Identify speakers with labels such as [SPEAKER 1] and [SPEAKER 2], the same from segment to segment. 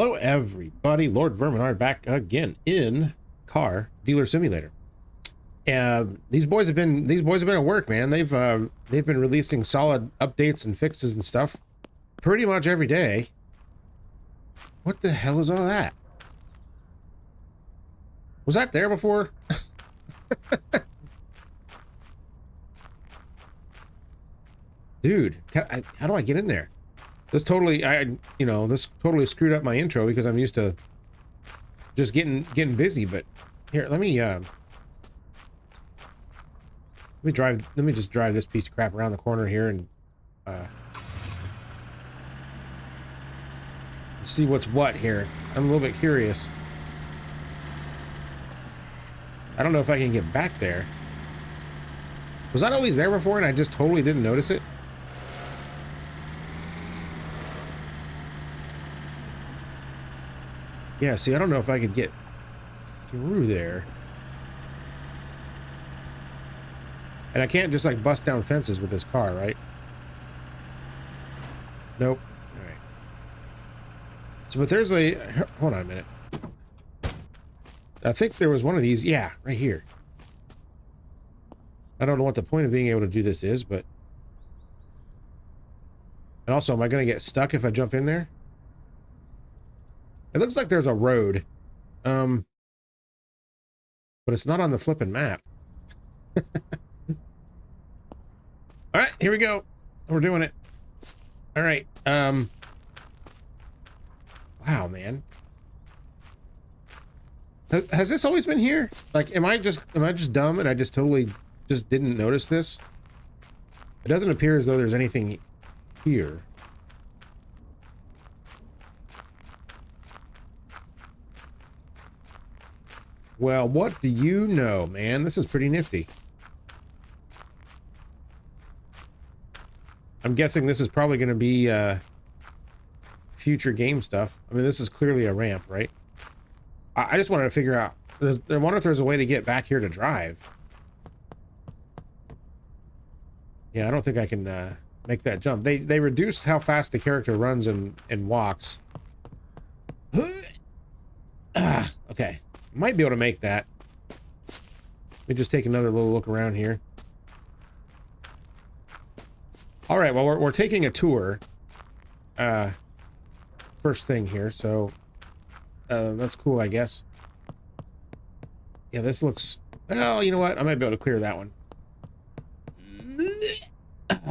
[SPEAKER 1] Hello everybody, Lord Verminar back again in Car Dealer Simulator. These boys have been at work, man. They've been releasing solid updates and fixes and stuff pretty much every day. What the hell is all that? Was that there before? Dude, how do I get in there? This totally, this totally screwed up my intro because I'm used to just getting busy. But here, let me just drive this piece of crap around the corner here and see what's what here. I'm a little bit curious. I don't know if I can get back there. Was that always there before and I just totally didn't notice it? Yeah, see, I don't know if I could get through there. And I can't just like bust down fences with this car, right? Nope. All right. So, but there's a, hold on a minute. I think there was one of these. Yeah, right here. I don't know what the point of being able to do this is, but. And also, am I going to get stuck if I jump in there? It looks like there's a road. But it's not on the flipping map. All right, here we go. We're doing it. All right. Wow, man. Has this always been here? Like, am I just dumb and I just totally just didn't notice this? It doesn't appear as though there's anything here. Well, what do you know, man? This is pretty nifty. I'm guessing this is probably going to be future game stuff. I mean, this is clearly a ramp, right? I just wanted to figure out. I wonder if there's a way to get back here to drive. Yeah, I don't think I can make that jump. They reduced how fast the character runs and walks. Okay. Might be able to make that. Let me just take another little look around here. All right, well, we're taking a tour. First thing here, so that's cool, I guess. Yeah, this looks... Well, you know what? I might be able to clear that one.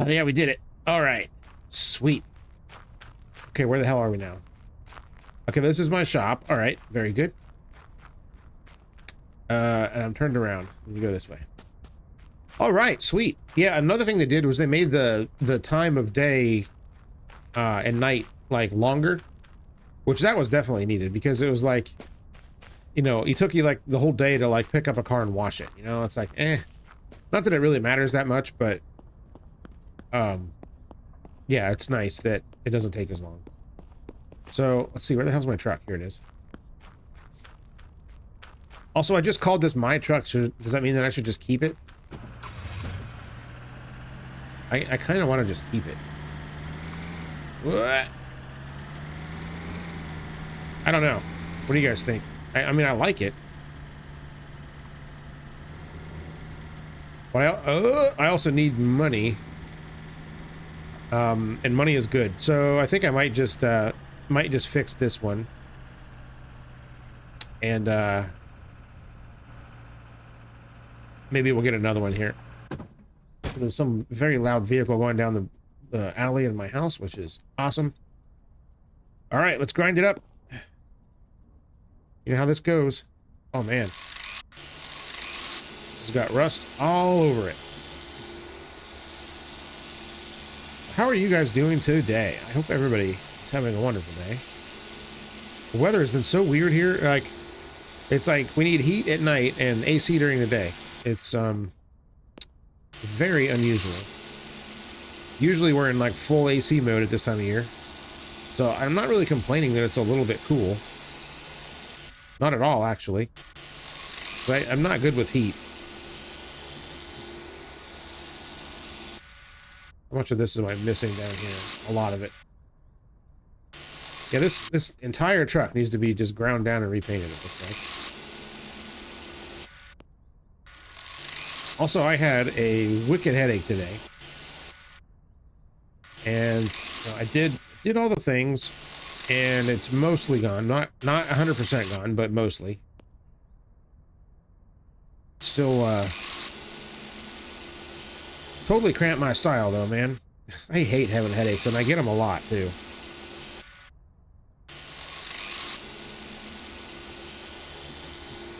[SPEAKER 1] Yeah, we did it. All right. Sweet. Okay, where the hell are we now? Okay, this is my shop. All right, very good. And I'm turned around. Let me go this way. All right, sweet. Yeah, another thing they did was they made the time of day and night like longer, which that was definitely needed because it was like, you know, it took you like the whole day to like pick up a car and wash it. You know, it's like, not that it really matters that much, but yeah, it's nice that it doesn't take as long. So let's see, where the hell's my truck? Here it is. Also, I just called this my truck. So does that mean that I should just keep it? I kind of want to just keep it. What? I don't know. What do you guys think? I mean, I like it. But I also need money. And money is good. So I think I might just fix this one. And maybe we'll get another one here. There's some very loud vehicle going down the alley in my house, which is awesome. All right, let's grind it up. You know how this goes. Oh, man. This has got rust all over it. How are you guys doing today? I hope everybody is having a wonderful day. The weather has been so weird here. Like, it's like we need heat at night and AC during the day. It's very unusual. Usually we're in like full AC mode at this time of year. So I'm not really complaining that it's a little bit cool. Not at all, actually. But I'm not good with heat. How much of this am I missing down here? A lot of it. Yeah, this entire truck needs to be just ground down and repainted, it looks like. Also, I had a wicked headache today. And you know, I did all the things, and it's mostly gone. Not 100% gone, but mostly. Still totally cramped my style though, man. I hate having headaches, and I get them a lot too.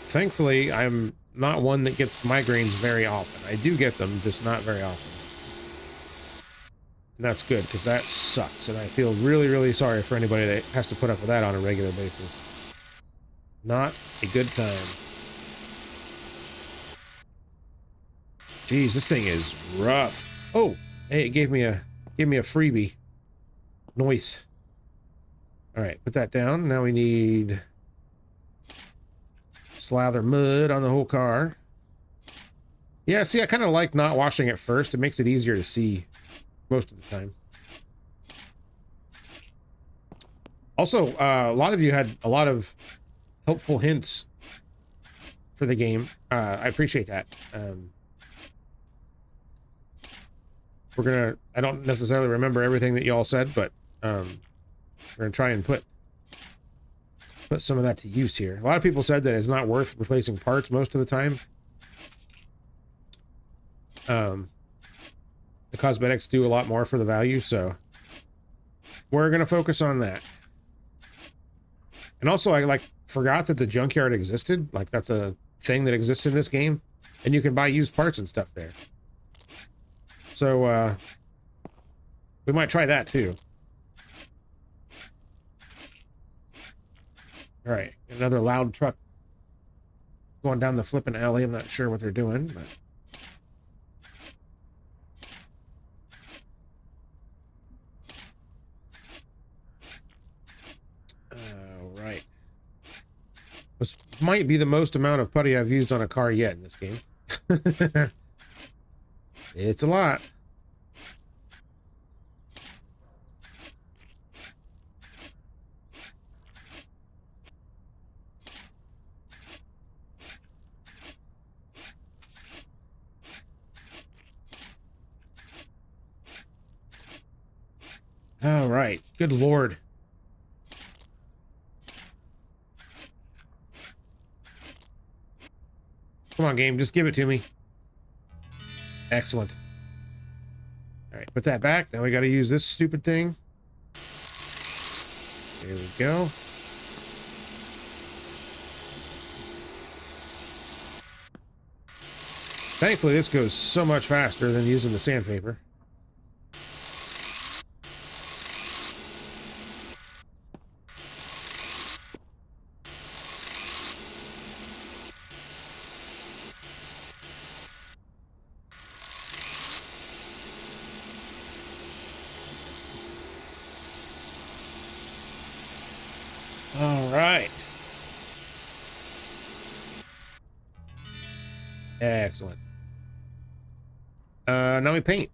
[SPEAKER 1] Thankfully, I'm not one that gets migraines very often. I do get them, just not very often. And that's good, because that sucks, and I feel really, really sorry for anybody that has to put up with that on a regular basis. Not a good time. Jeez, this thing is rough. Oh, hey, it gave me a freebie. Nice. All right, put that down. Now we need slather mud on the whole car. Yeah, see, I kind of like not washing it first. It makes it easier to see most of the time. Also, a lot of you had a lot of helpful hints for the game. I appreciate that. I don't necessarily remember everything that y'all said, but we're gonna try and put some of that to use here. A lot of people said that it's not worth replacing parts most of the time. The cosmetics do a lot more for the value, so we're gonna focus on that. And also, I forgot that the junkyard existed. Like, that's a thing that exists in this game, and you can buy used parts and stuff there. So we might try that too. All right, another loud truck going down the flipping alley. I'm not sure what they're doing, but all right. This might be the most amount of putty I've used on a car yet in this game. It's a lot. All right. Good Lord. Come on, game. Just give it to me. Excellent. All right. Put that back. Now we got to use this stupid thing. There we go. Thankfully, this goes so much faster than using the sandpaper. All right. Excellent. Now we paint.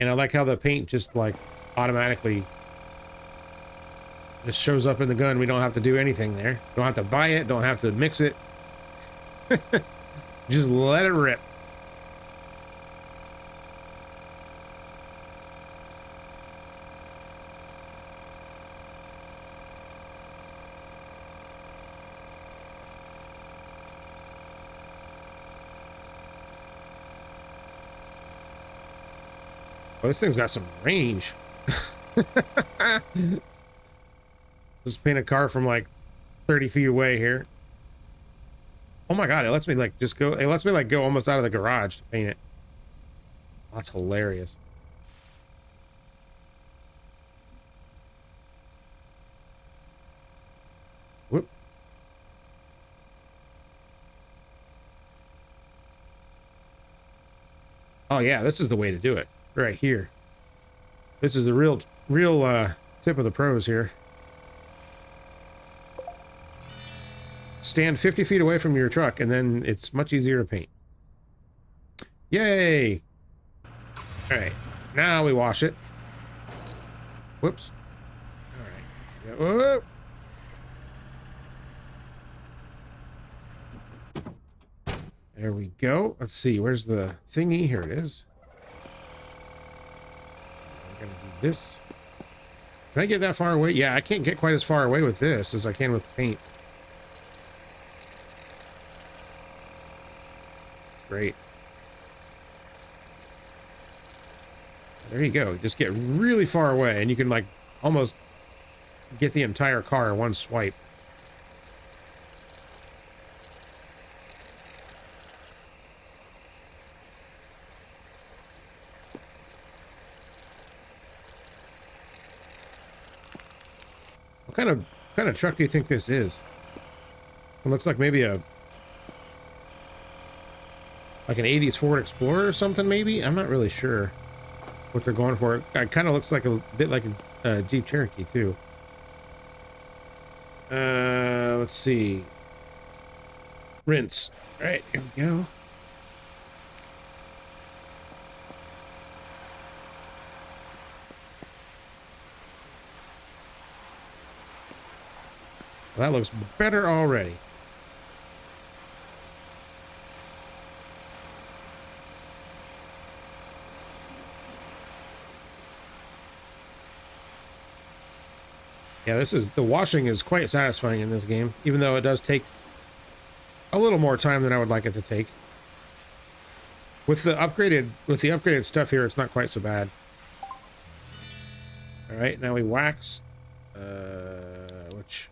[SPEAKER 1] And I like how the paint just like automatically just shows up in the gun. We don't have to do anything there. Don't have to buy it. Don't have to mix it. Just let it rip. Well, this thing's got some range. Just paint a car from like 30 feet away here. Oh my god, it lets me like just go. It lets me like go almost out of the garage to paint it. That's hilarious. Whoop. Oh yeah, this is the way to do it. Right here. This is the real tip of the pros here. Stand 50 feet away from your truck, and then it's much easier to paint. Yay! All right, now we wash it. Whoops. All right. Whoa. There we go. Let's see. Where's the thingy? Here it is. I'm gonna do this. Can I get that far away? Yeah, I can't get quite as far away with this as I can with paint. Great. There you go. Just get really far away and you can like almost get the entire car in one swipe. What kind of truck do you think this is? It looks like maybe like an 80s Ford Explorer or something, maybe? I'm not really sure what they're going for. It kind of looks like a bit like a Jeep Cherokee, too. Let's see. Rinse. All right, here we go. Well, that looks better already. Yeah, the washing is quite satisfying in this game, even though it does take a little more time than I would like it to take. With the upgraded stuff here, it's not quite so bad. All right, now we wax, which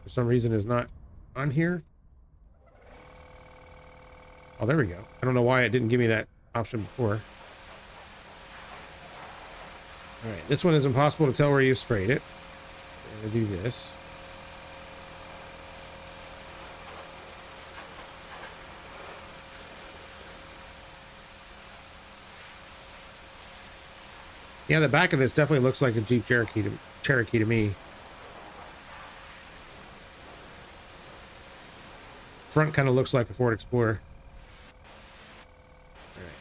[SPEAKER 1] for some reason is not on here. Oh, there we go. I don't know why it didn't give me that option before. All right, this one is impossible to tell where you sprayed it. I'm gonna do this. Yeah, the back of this definitely looks like a Jeep Cherokee to me. Front kind of looks like a Ford Explorer. All right.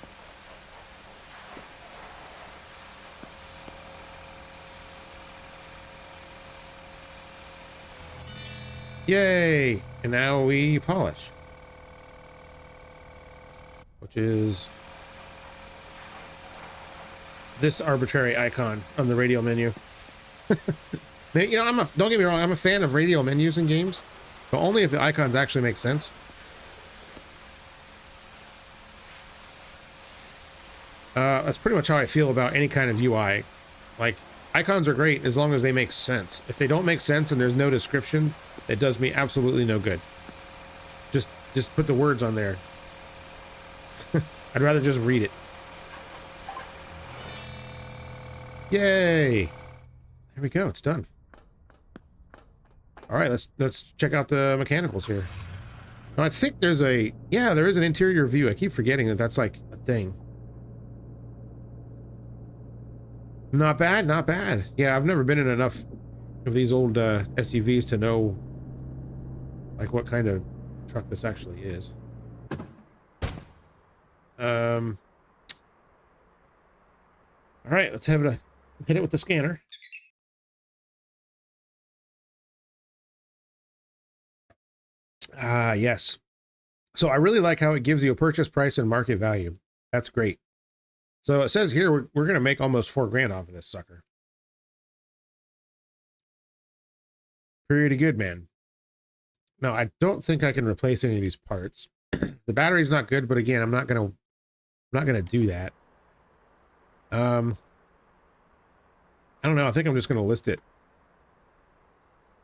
[SPEAKER 1] Yay! And now we polish. Which is this arbitrary icon on the radial menu. You know, don't get me wrong, I'm a fan of radial menus in games, but only if the icons actually make sense. That's pretty much how I feel about any kind of UI. Like, icons are great as long as they make sense. If they don't make sense and there's no description, it does me absolutely no good. Just put the words on there. I'd rather just read it. Yay! There we go, it's done. All right, let's check out the mechanicals here. Now, I think there is an interior view. I keep forgetting that that's like a thing. Not bad, not bad. Yeah, I've never been in enough of these old SUVs to know like what kind of truck this actually is. All right, let's hit it with the scanner. Ah, yes. So I really like how it gives you a purchase price and market value. That's great. So it says here we're going to make almost $4 grand off of this sucker. Pretty good, man. No, I don't think I can replace any of these parts. The battery's not good, but again, I'm not gonna do that. I don't know. I think I'm just gonna list it.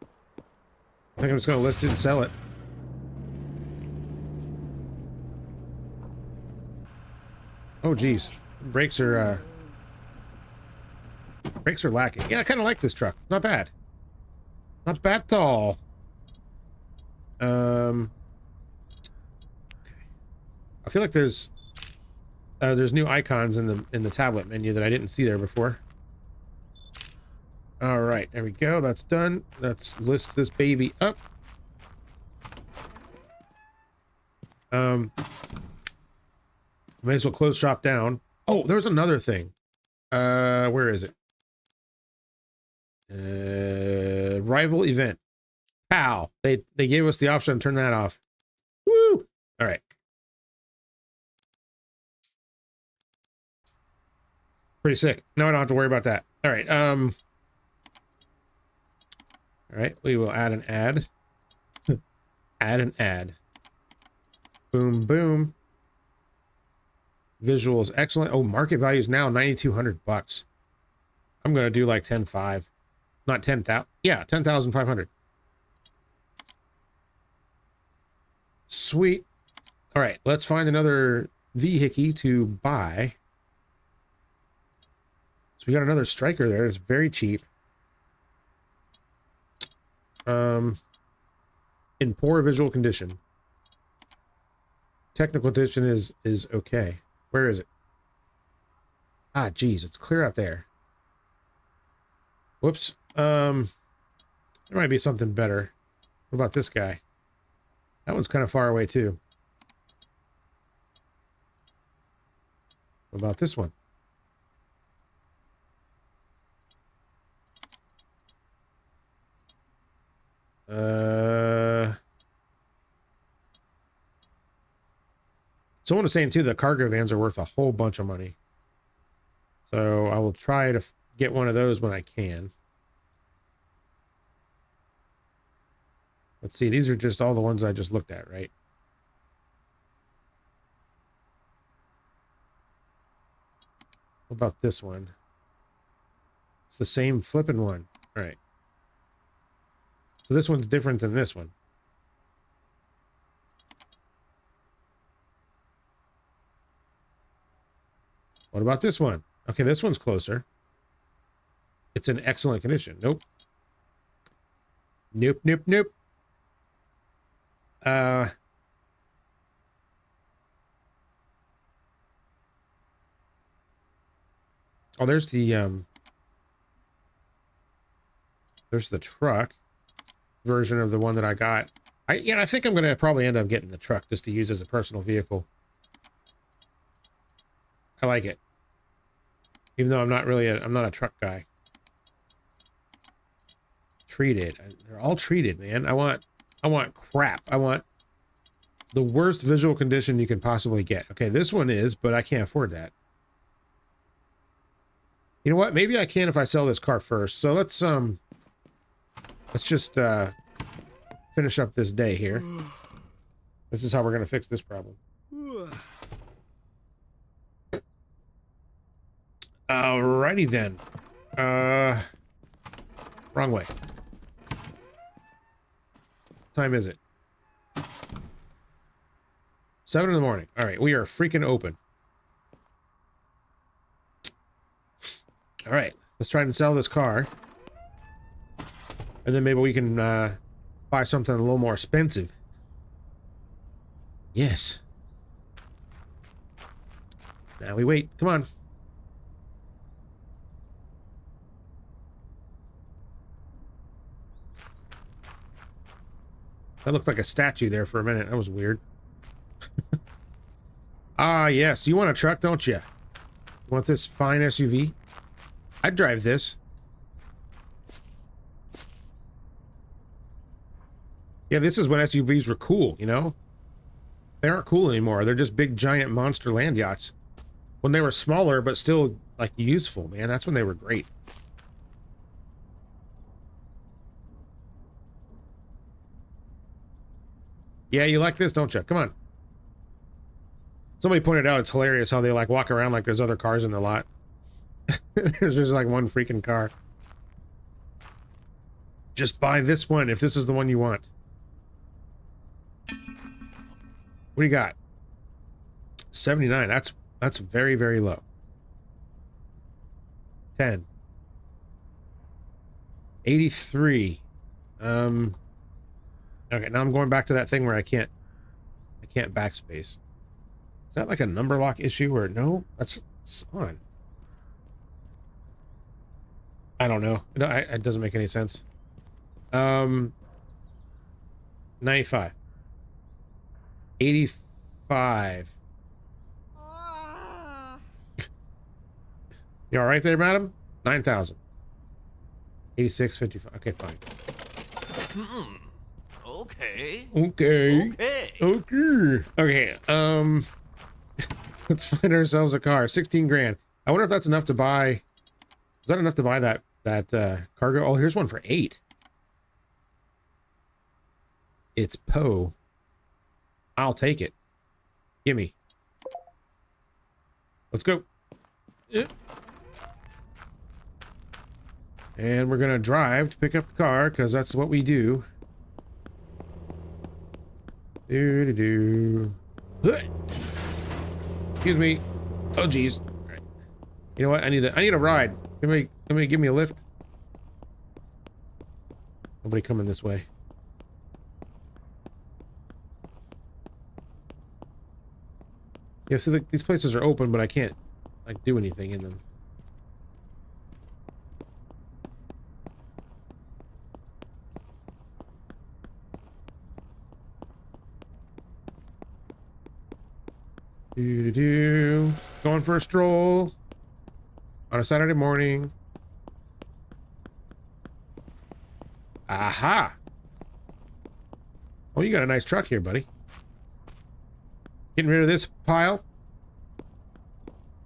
[SPEAKER 1] I think I'm just gonna list it and sell it. Oh, geez. Brakes are lacking. Yeah, I kind of like this truck. Not bad. Not bad at all. Okay. I feel like there's new icons in the tablet menu that I didn't see there before. All right, there we go. That's done. Let's list this baby up. May as well close shop down. Oh, there's another thing. Where is it? Rival event. Pow. They gave us the option to turn that off. Woo! All right. Pretty sick. No, I don't have to worry about that. All right. All right. We will add an ad. Add an ad. Boom, boom. Visuals excellent. Oh, market value is now $9,200. I'm gonna do like 10.5, not 10,000. Yeah, 10,500. Sweet. All right, let's find another vehicle to buy. So we got another striker there. It's very cheap. In poor visual condition. Technical condition is okay. Where is it? Ah, geez, it's clear out there. Whoops. There might be something better. What about this guy? That one's kind of far away too. What about this one? Someone was saying too that cargo vans are worth a whole bunch of money. So I will try to get one of those when I can. Let's see, these are just all the ones I just looked at, right? What about this one? It's the same flipping one. All right. So this one's different than this one. What about this one? Okay, this one's closer. It's in excellent condition. Nope. Nope, nope, nope. Oh, there's the truck version of the one that I got. I think I'm gonna probably end up getting the truck just to use as a personal vehicle. I like it. Even though I'm not a truck guy. Treated. They're all treated, man. I want crap. I want the worst visual condition you can possibly get. Okay, this one is, but I can't afford that. You know what? Maybe I can if I sell this car first. So let's just finish up this day here. This is how we're gonna fix this problem. Alrighty then. Wrong way. What time is it? 7 in the morning. All right, we are freaking open. All right, let's try and sell this car. And then maybe we can buy something a little more expensive. Yes. Now we wait. Come on. That looked like a statue there for a minute. That was weird. Ah, yes. You want a truck, don't you? You want this fine SUV? I'd drive this. Yeah, this is when SUVs were cool, you know? They aren't cool anymore. They're just big, giant monster land yachts. When they were smaller, but still, like, useful, man. That's when they were great. Yeah, you like this, don't you? Come on. Somebody pointed out it's hilarious how they, like, walk around like there's other cars in the lot. There's just, like, one freaking car. Just buy this one if this is the one you want. What do you got? 79. That's very, very low. 10. 83. Okay, now I'm going back to that thing where I can't backspace. Is that like a number lock issue or no? That's on. I don't know. No, it doesn't make any sense. 95. 85. You all right there, madam? 9,000. 86.55. Okay, fine.
[SPEAKER 2] Okay.
[SPEAKER 1] Okay.
[SPEAKER 2] Okay.
[SPEAKER 1] Okay. Let's find ourselves a car. 16 grand. I wonder if that's enough to buy. Is that enough to buy that cargo? Oh, here's one for 8. It's Poe. I'll take it. Gimme. Let's go. And we're gonna drive to pick up the car because that's what we do. Excuse me. Oh geez. Right. You know what? I need a ride. Give me a lift. Nobody coming this way. Yeah, see, these places are open, but I can't like do anything in them. Going for a stroll on a Saturday morning. Aha! Oh, you got a nice truck here, buddy. Getting rid of this pile.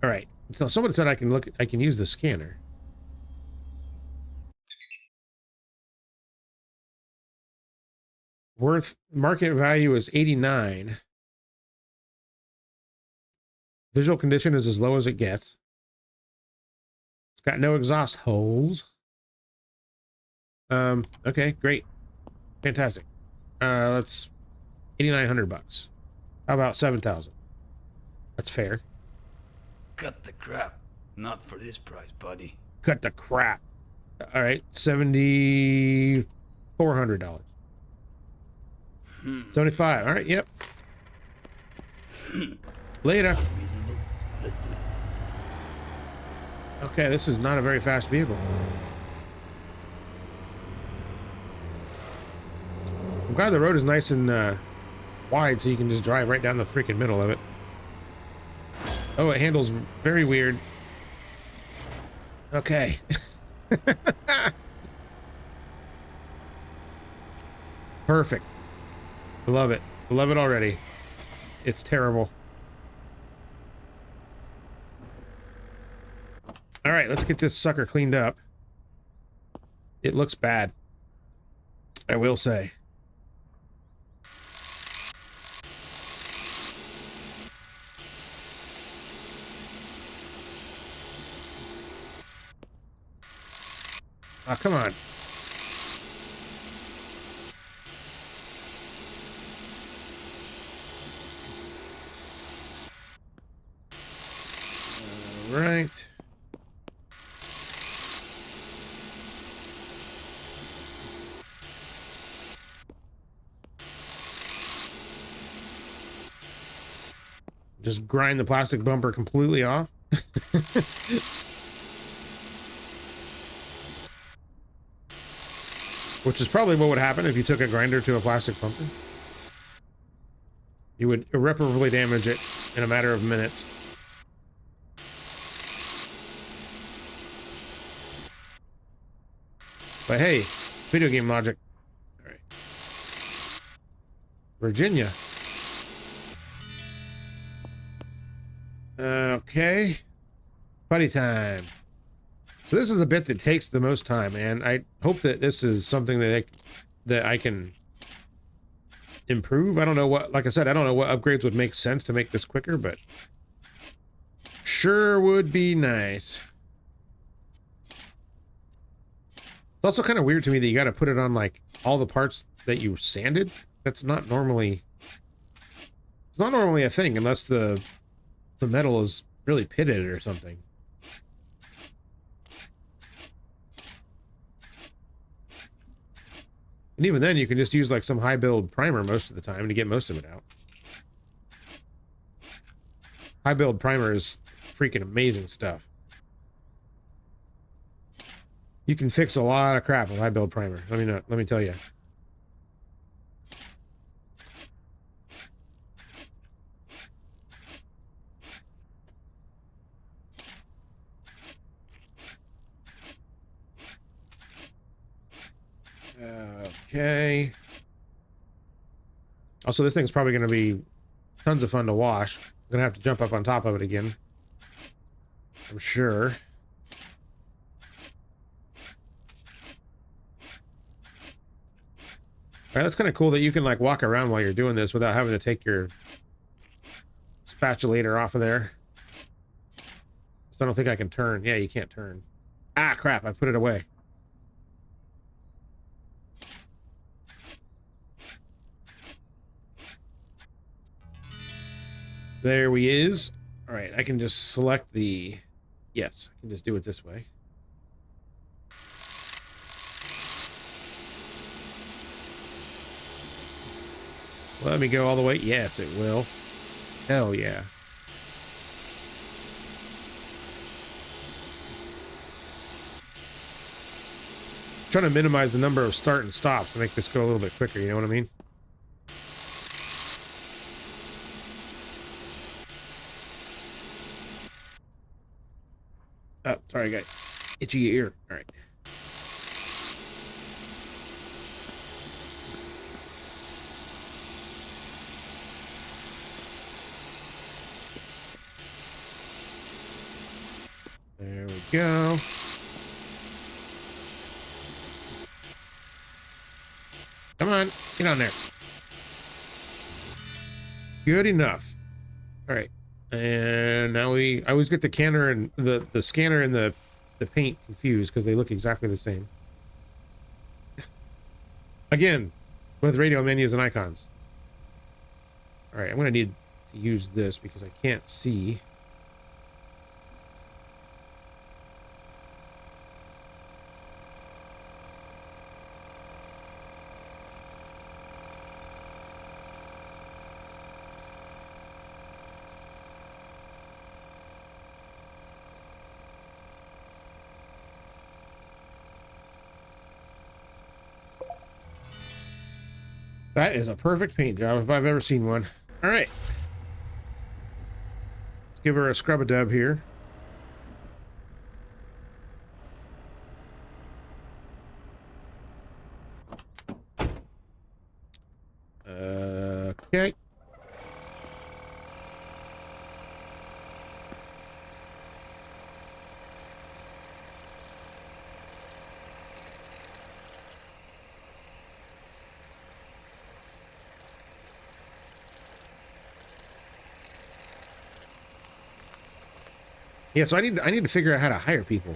[SPEAKER 1] All right. So someone said I can use the scanner. Worth market value is 89. Visual condition is as low as it gets. It's got no exhaust holes. Okay, great. Fantastic. Let's 8,900 bucks. How about 7,000? That's fair.
[SPEAKER 2] Cut the crap. Not for this price, buddy.
[SPEAKER 1] Cut the crap. All right, $7,400. 75. All right, yep. Later.
[SPEAKER 2] Reasonable. Let's do it.
[SPEAKER 1] Okay, this is not a very fast vehicle. I'm glad the road is nice and wide, so you can just drive right down the freaking middle of it. Oh, it handles very weird. Okay. Perfect. I love it. I love it already. It's terrible. All right, let's get this sucker cleaned up. It looks bad, I will say. Oh, come on. All right. Just grind the plastic bumper completely off. Which is probably what would happen if you took a grinder to a plastic bumper. You would irreparably damage it in a matter of minutes. But hey, video game logic. All right. Virginia. Okay. Buddy time. So this is a bit that takes the most time, and I hope that this is something that I can improve. I don't know what, like I said, I don't know what upgrades would make sense to make this quicker, but sure would be nice. It's also kind of weird to me that you got to put it on like all the parts that you sanded. That's not normally, it's not normally a thing unless the metal is really pitted or something. And even then, you can just use like some high build primer most of the time to get most of it out. High build primer is freaking amazing stuff. You can fix a lot of crap with high build primer. Let me tell you. Okay. Also, this thing's probably going to be tons of fun to wash. I'm going to have to jump up on top of it again, I'm sure. All right, that's kind of cool that you can like walk around while you're doing this without having to take your spatulator off of there. So I don't think I can turn. Yeah, you can't turn. Ah, crap, I put it away. There we is. All right, I can just select the... Yes, I can just do it this way. Let me go all the way. Yes, it will. Hell yeah. Trying to minimize the number of start and stops to make this go a little bit quicker, you know what I mean? Oh, sorry, I got itchy ear. All right. There we go. Come on, get on there. Good enough. All right. And now I always get the canner and the scanner and the paint confused because they look exactly the same. Again, with radio menus and icons. All right, I'm gonna need to use this because I can't see. That is a perfect paint job if I've ever seen one. All right. Let's give her a scrub-a-dub here. Okay. Yeah, so I need to figure out how to hire people.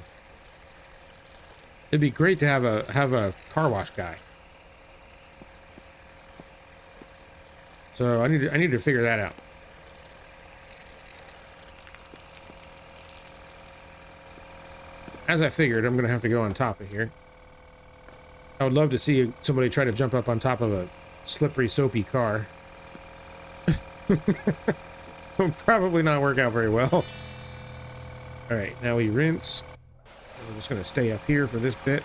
[SPEAKER 1] It'd be great to have a car wash guy. So I need to figure that out. As I figured, I'm gonna have to go on top of here. I would love to see somebody try to jump up on top of a slippery, soapy car. Will probably not work out very well. All right, now we rinse. We're just gonna stay up here for this bit.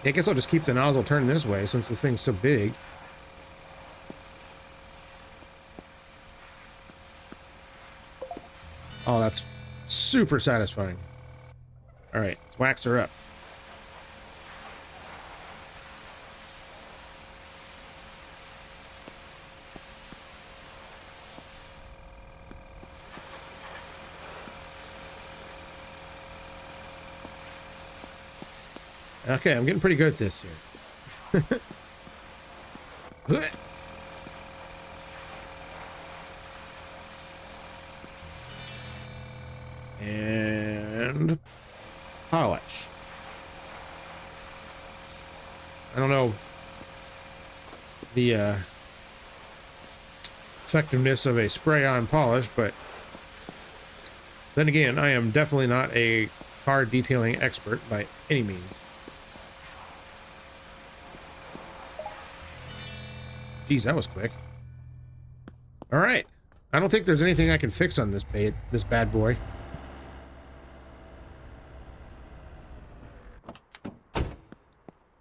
[SPEAKER 1] I guess I'll just keep the nozzle turned this way since this thing's so big. Oh, that's super satisfying. All right, let's wax her up. Okay, I'm getting pretty good at this here. And polish. I don't know the effectiveness of a spray-on polish, but then again, I am definitely not a car detailing expert by any means. Geez, that was quick. All right. I don't think there's anything I can fix on this bad boy.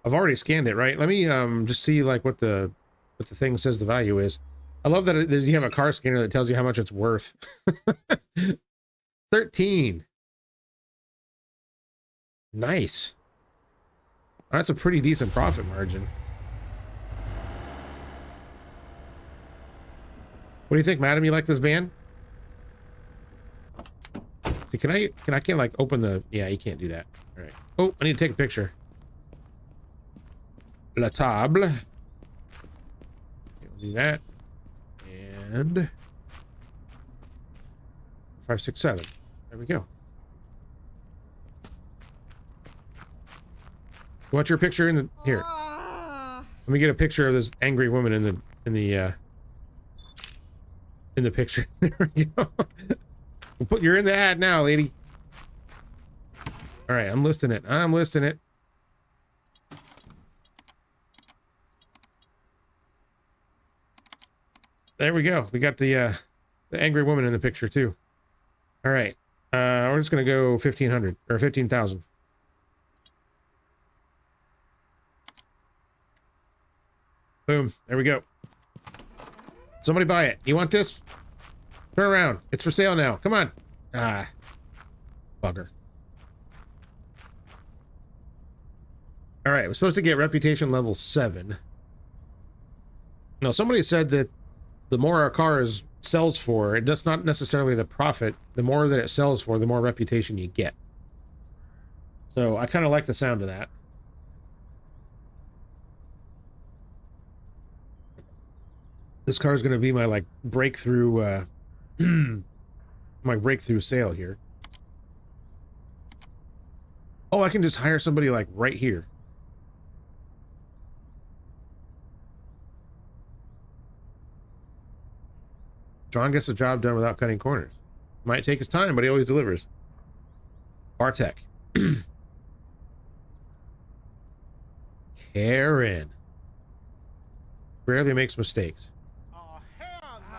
[SPEAKER 1] I've already scanned it, right? Let me just see like what the thing says the value is. I love that, that you have a car scanner that tells you how much it's worth. 13. Nice. That's a pretty decent profit margin. What do you think, madam? You like this van? See, can I can't like open the, yeah, you can't do that. All right. Oh, I need to take a picture. La table. Okay, we'll do that. And 5, 6, 7. There we go. You want your picture in the here? Let me get a picture of this angry woman in the picture. There we go. You're in the ad now, lady. All right, I'm listing it. I'm listing it. There we go. We got the angry woman in the picture too. All right. We're just gonna go 1,500 or 15,000. Boom. There we go. Somebody buy it. You want this? Turn around. It's for sale now. Come on. Ah. Bugger. All right. We're supposed to get reputation level 7. Now, somebody said that the more a car sells for, it does not necessarily the profit. The more that it sells for, the more reputation you get. So I kind of like the sound of that. This car is going to be my like breakthrough, my breakthrough sale here. Oh, I can just hire somebody like right here. John gets the job done without cutting corners. Might take his time, but he always delivers. Bartek. Karen. Rarely makes mistakes.
[SPEAKER 3] Oh, hell no.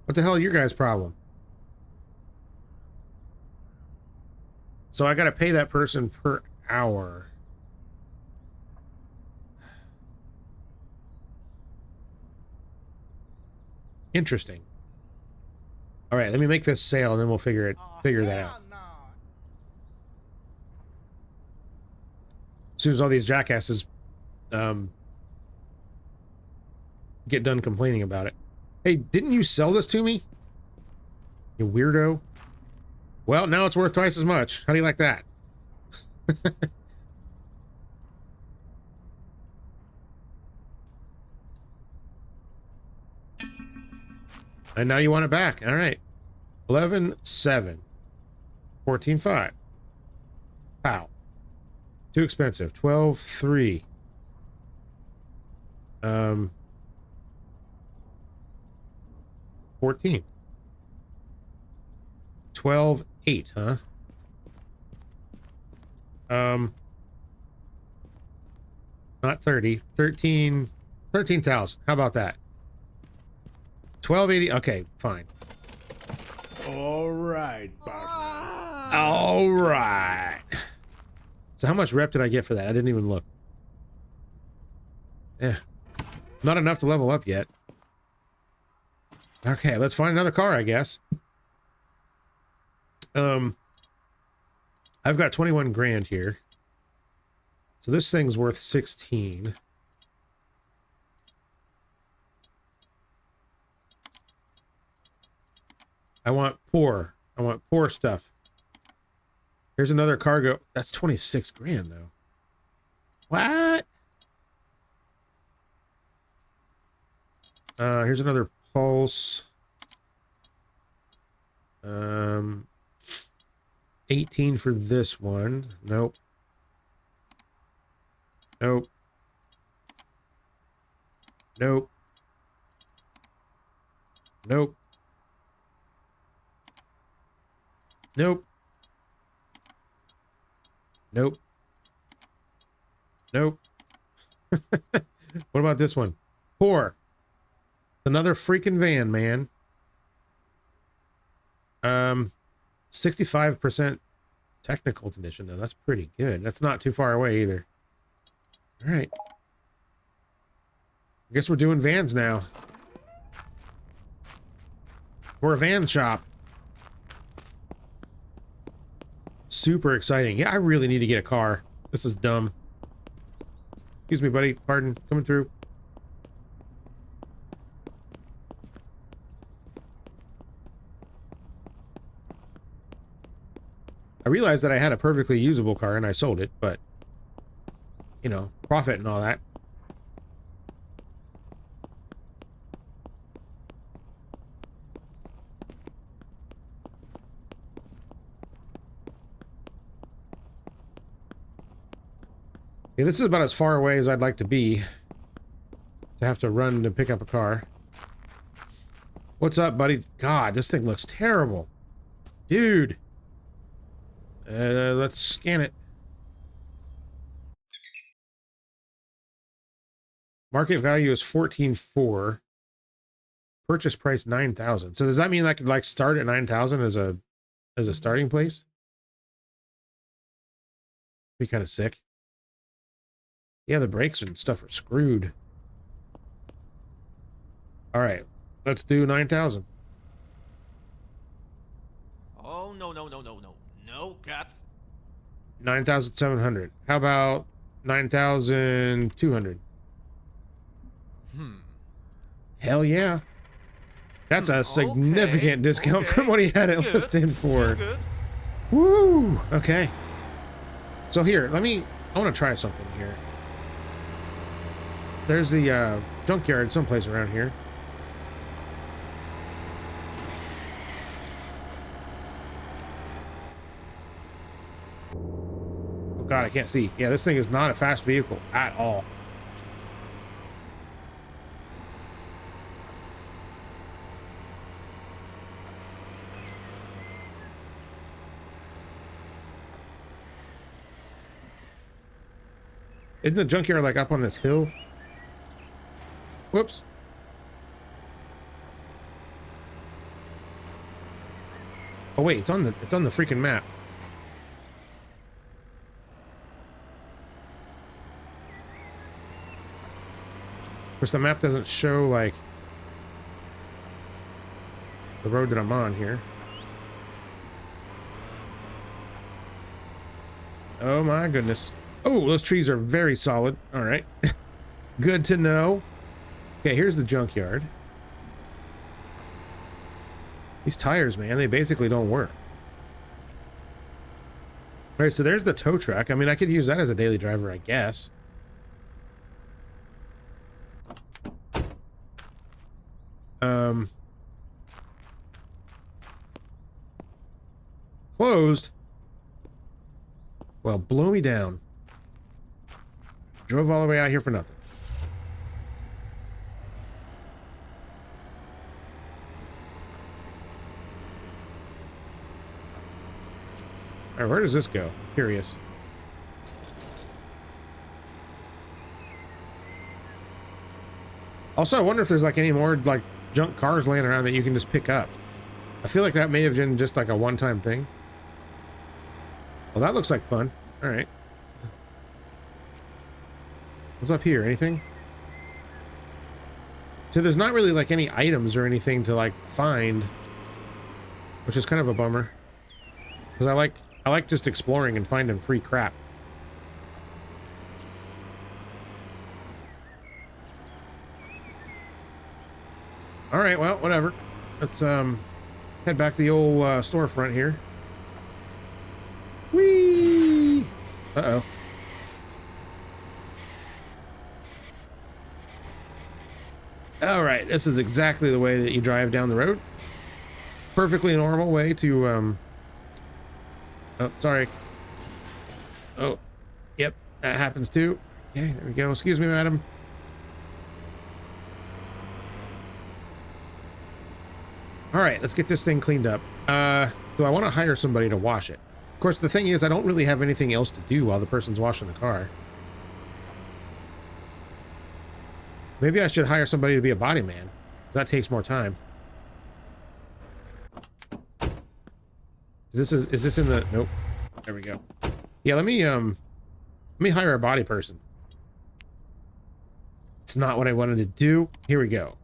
[SPEAKER 1] What the hell is your guys' problem? So I gotta pay that person per hour. Interesting. All right, let me make this sale and then we'll figure that out.
[SPEAKER 3] No.
[SPEAKER 1] As soon as all these jackasses get done complaining about it. Hey, didn't you sell this to me? You weirdo. Well, now it's worth twice as much. How do you like that? And now you want it back. All right. 11.7. 14.5. Pow. Too expensive. 12.3. 14. 12.8, huh? Not 30. 13,000. How about that? 12.80. Okay, fine.
[SPEAKER 3] All right, partner.
[SPEAKER 1] All right. So how much rep did I get for that? I didn't even look. Yeah. Not enough to level up yet. Okay, let's find another car, I guess. I've got 21 grand here. So this thing's worth 16. I want poor stuff. Here's another cargo. That's 26 grand though. What? Here's another pulse. 18 for this one. Nope. Nope. Nope. Nope. Nope. Nope. Nope. What about this one? Poor. Another freaking van, man. 65% technical condition, though. That's pretty good. That's not too far away either. All right. I guess we're doing vans now. We're a van shop. Super exciting. Yeah, I really need to get a car. This is dumb. Excuse me, buddy. Pardon. Coming through. I realized that I had a perfectly usable car and I sold it, but, you know, profit and all that. Yeah, this is about as far away as I'd like to be to have to run to pick up a car. What's up, buddy? God, this thing looks terrible. Dude. Let's scan it. Market value is 14.4. Purchase price 9,000. So does that mean I could like start at 9,000 as a starting place? Be kind of sick. Yeah, the brakes and stuff are screwed. All right, let's do 9,000.
[SPEAKER 4] Oh, no, no, no, no, no. No, Caps.
[SPEAKER 1] 9,700. How about 9,200? Hell yeah. That's a significant discount from what he had it listed for.
[SPEAKER 4] Good.
[SPEAKER 1] Woo! Okay. So here, I want to try something here. There's the junkyard someplace around here. Oh god, I can't see. Yeah, this thing is not a fast vehicle at all. Isn't the junkyard like up on this hill? Whoops. Oh wait, it's on the freaking map. Of course, the map doesn't show like the road that I'm on here. Oh my goodness. Oh, those trees are very solid. All right. Good to know. Okay, here's the junkyard. These tires, man, they basically don't work. All right, so there's the tow truck. I mean, I could use that as a daily driver, I guess. Closed. Well, blow me down. Drove all the way out here for nothing. All right, where does this go? Curious. Also, I wonder if there's like any more like junk cars laying around that you can just pick up. I feel like that may have been just like a one-time thing. Well, that looks like fun. All right. What's up here? Anything? So there's not really like any items or anything to like find, which is kind of a bummer. Because I like just exploring and finding free crap. All right, well, whatever. Let's head back to the old storefront here. Whee! Uh-oh. All right, this is exactly the way that you drive down the road. Perfectly normal way to oh, sorry. Oh, yep, that happens too. Okay, there we go. Excuse me, madam. All right, let's get this thing cleaned up. Do I want to hire somebody to wash it? Of course, the thing is, I don't really have anything else to do while the person's washing the car. Maybe I should hire somebody to be a body man That takes more time. Is this in the, nope. There we go. Yeah, let me hire a body person. It's not what I wanted to do. Here we go.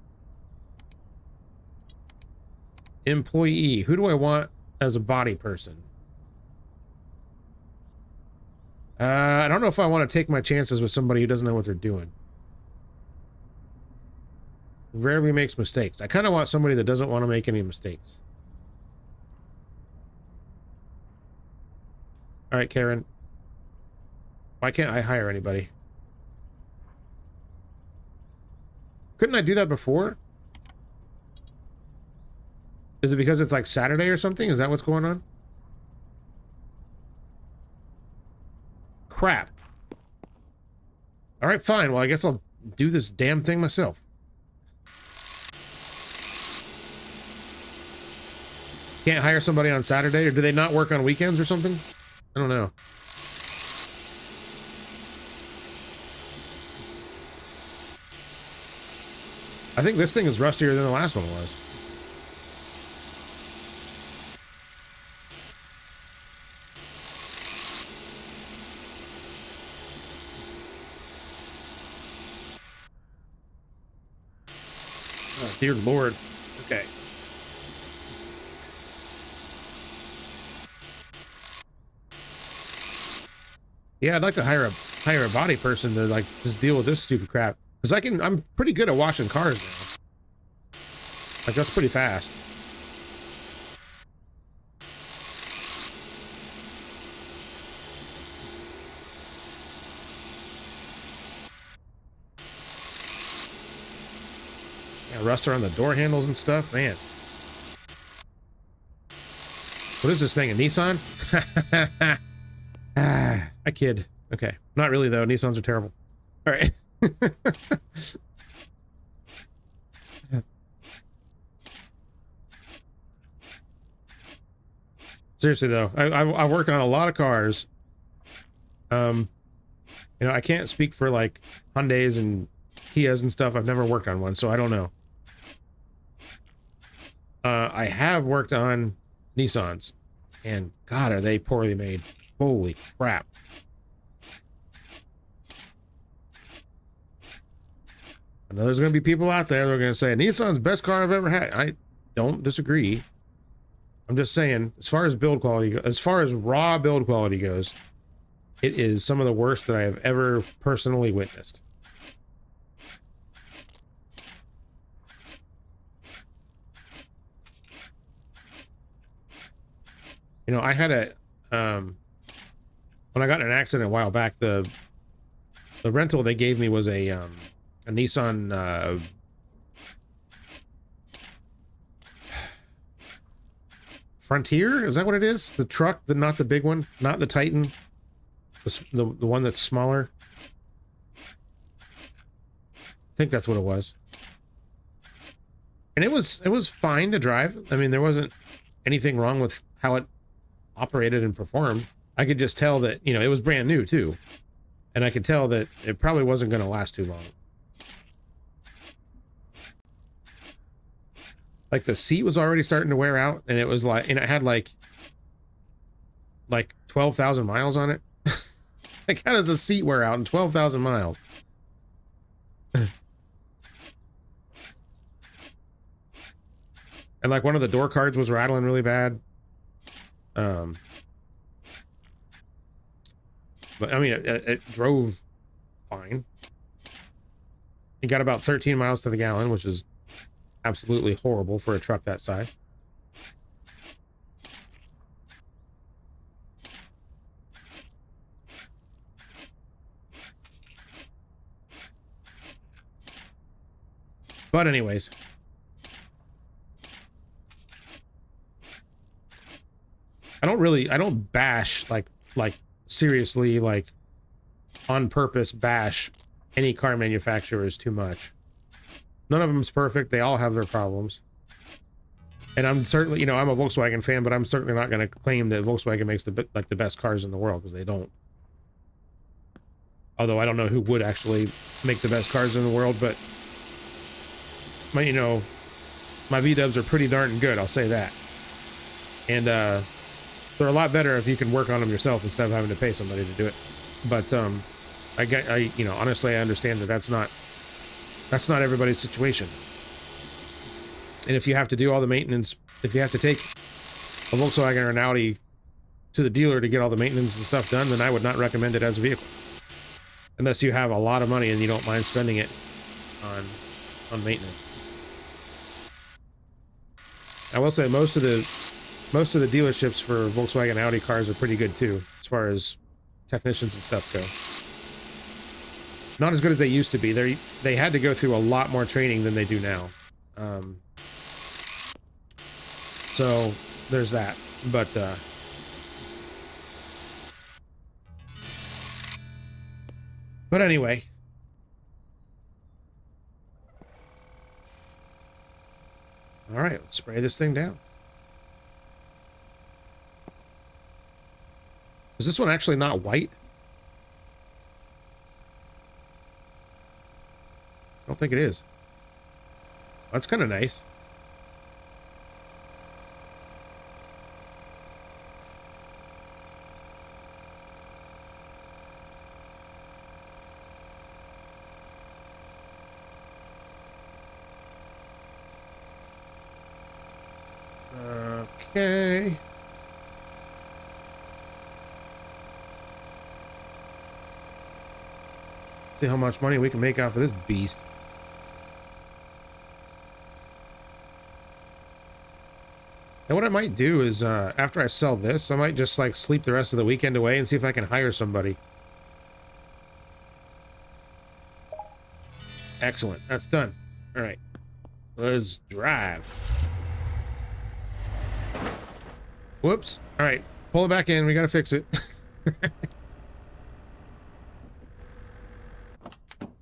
[SPEAKER 1] Employee. Who do I want as a body person? I don't know if I want to take my chances with somebody who doesn't know what they're doing. Rarely makes mistakes. I kind of want somebody that doesn't want to make any mistakes. All right, Karen. Why can't I hire anybody? Couldn't I do that before? Is it because it's like Saturday or something? Is that what's going on? Crap. All right, fine. Well, I guess I'll do this damn thing myself. Can't hire somebody on Saturday, or do they not work on weekends or something? I don't know. I think this thing is rustier than the last one was. Oh, dear Lord. Okay. Yeah, I'd like to hire a body person to like just deal with this stupid crap. Because I'm pretty good at washing cars now. Like, that's pretty fast. Yeah, rust around the door handles and stuff, man. What is this thing, a Nissan? I kid. Okay. Not really, though. Nissans are terrible. All right. Seriously, though, I worked on a lot of cars. You know, I can't speak for, like, Hyundais and Kias and stuff. I've never worked on one, so I don't know. I have worked on Nissans, and God, are they poorly made. Holy crap. I know there's going to be people out there that are going to say, Nissan's best car I've ever had. I don't disagree. I'm just saying, as far as build quality, as far as raw build quality goes, it is some of the worst that I have ever personally witnessed. You know, I had a, when I got in an accident a while back, the rental they gave me was a Nissan, Frontier? Is that what it is? The truck, not the big one, not the Titan, the one that's smaller. I think that's what it was. And it was fine to drive. I mean, there wasn't anything wrong with how it operated and performed. I could just tell that, you know, it was brand new too. And I could tell that it probably wasn't going to last too long. Like the seat was already starting to wear out, and it was like, and it had like 12,000 miles on it. Like, how does a seat wear out in 12,000 miles? And like one of the door cards was rattling really bad. But I mean, it drove fine. It got about 13 miles to the gallon, which is absolutely horrible for a truck that size. But anyways, I don't bash like seriously, like on purpose bash any car manufacturers too much. None of them's perfect. They all have their problems. And I'm certainly, you know, I'm a Volkswagen fan, but I'm certainly not going to claim that Volkswagen makes the best cars in the world, because they don't. Although I don't know who would actually make the best cars in the world, but you know, My V-dubs are pretty darn good, I'll say that. And they're a lot better if you can work on them yourself instead of having to pay somebody to do it. But you know, honestly, I understand that that's not everybody's situation. And if you have to do all the maintenance, if you have to take a Volkswagen or an Audi to the dealer to get all the maintenance and stuff done, then I would not recommend it as a vehicle. Unless you have a lot of money and you don't mind spending it on maintenance. I will say most of the dealerships for Volkswagen and Audi cars are pretty good too, as far as technicians and stuff go. Not as good as they used to be. They had to go through a lot more training than they do now. So there's that. But anyway. All right, let's spray this thing down. Is this one actually not white? I don't think it is. That's kind of nice. Okay. See how much money we can make off of this beast. And what I might do is, after I sell this, I might just, like, sleep the rest of the weekend away and see if I can hire somebody. Excellent. That's done. All right. Let's drive. Whoops. All right. Pull it back in. We got to fix it.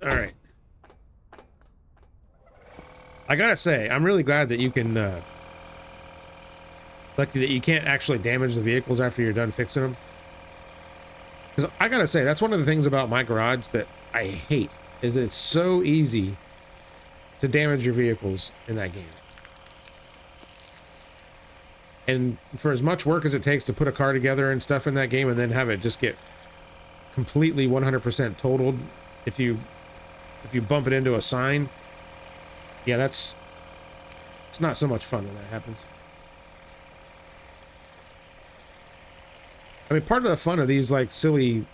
[SPEAKER 1] All right. I gotta say, I'm really glad that you can, lucky that you can't actually damage the vehicles after you're done fixing them. Because I gotta say, that's one of the things about my garage that I hate, is that it's so easy to damage your vehicles in that game. And for as much work as it takes to put a car together and stuff in that game and then have it just get completely 100% totaled if you bump it into a sign, yeah, it's not so much fun when that happens. I mean, part of the fun of these, like, silly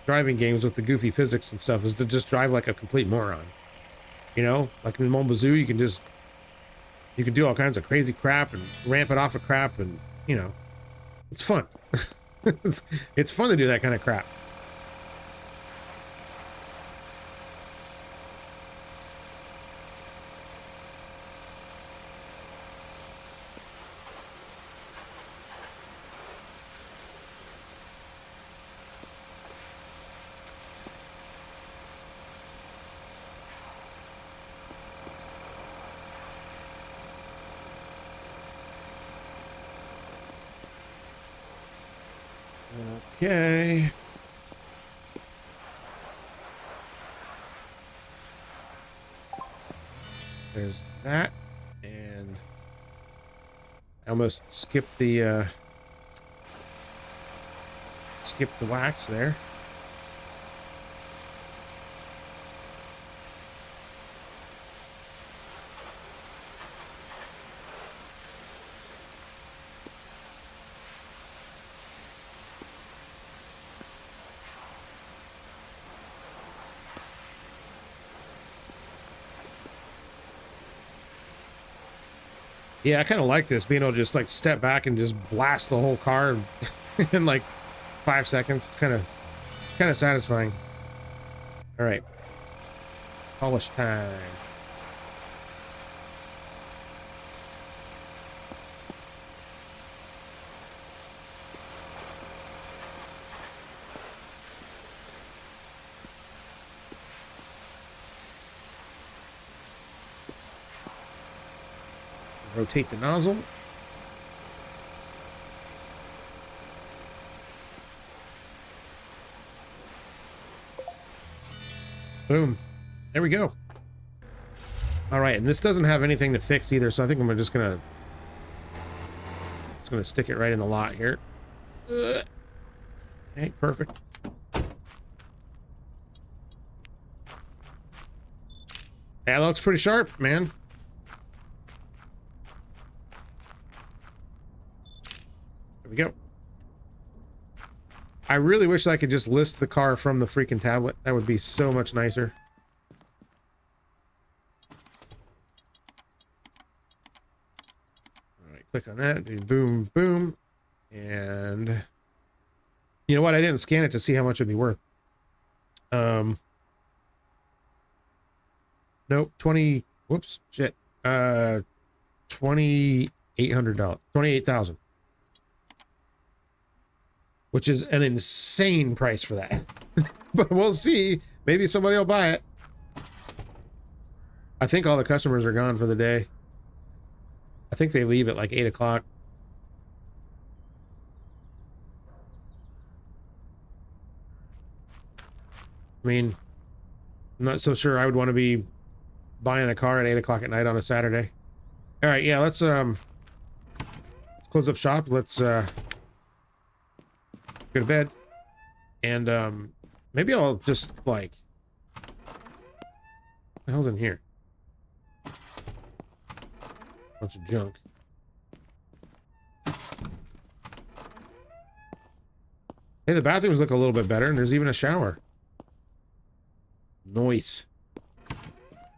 [SPEAKER 1] driving games with the goofy physics and stuff is to just drive like a complete moron. You know? Like in Mombazoo, you can do all kinds of crazy crap and ramp it off of crap and, you know, it's fun. It's fun to do that kind of crap. Okay. There's that, and I almost skipped the wax there. Yeah, I kind of like this, being able to just like step back and just blast the whole car in like 5 seconds. It's kind of satisfying. All right, polish time. Rotate the nozzle. Boom. There we go. All right, and this doesn't have anything to fix either, so I think I'm just gonna stick it right in the lot here. Okay, perfect. That looks pretty sharp, man. There we go. I really wish I could just list the car from the freaking tablet. That would be so much nicer. All right, click on that. Do boom, boom. And you know what? I didn't scan it to see how much it'd be worth. Nope, 20, whoops, shit. $2,800, 28,000. Which is an insane price for that. But we'll see. Maybe somebody will buy it. I think all the customers are gone for the day. I think they leave at like 8 o'clock. I mean, I'm not so sure I would want to be buying a car at 8 o'clock at night on a Saturday. All right, yeah, let's close up shop. Let's go to bed. And maybe I'll just like, what the hell's in here? Bunch of junk. Hey, the bathrooms look a little bit better, and there's even a shower. Nice.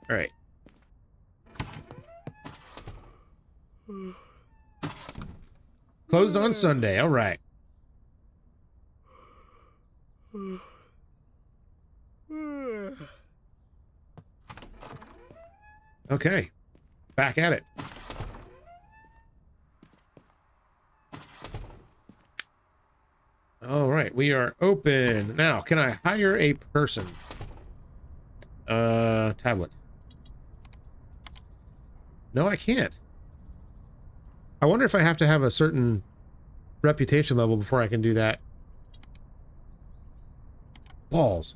[SPEAKER 1] All right. Closed on Sunday. All right. Okay. Back at it. All right. We are open. Now, can I hire a person? Tablet. No, I can't. I wonder if I have to have a certain reputation level before I can do that. Balls.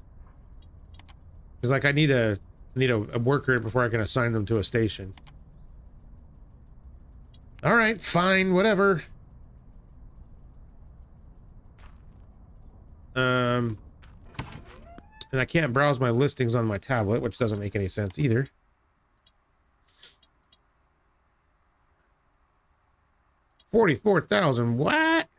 [SPEAKER 1] Because like I need a worker before I can assign them to a station. All right, fine, whatever. And I can't browse my listings on my tablet, which doesn't make any sense either. $44,000. What?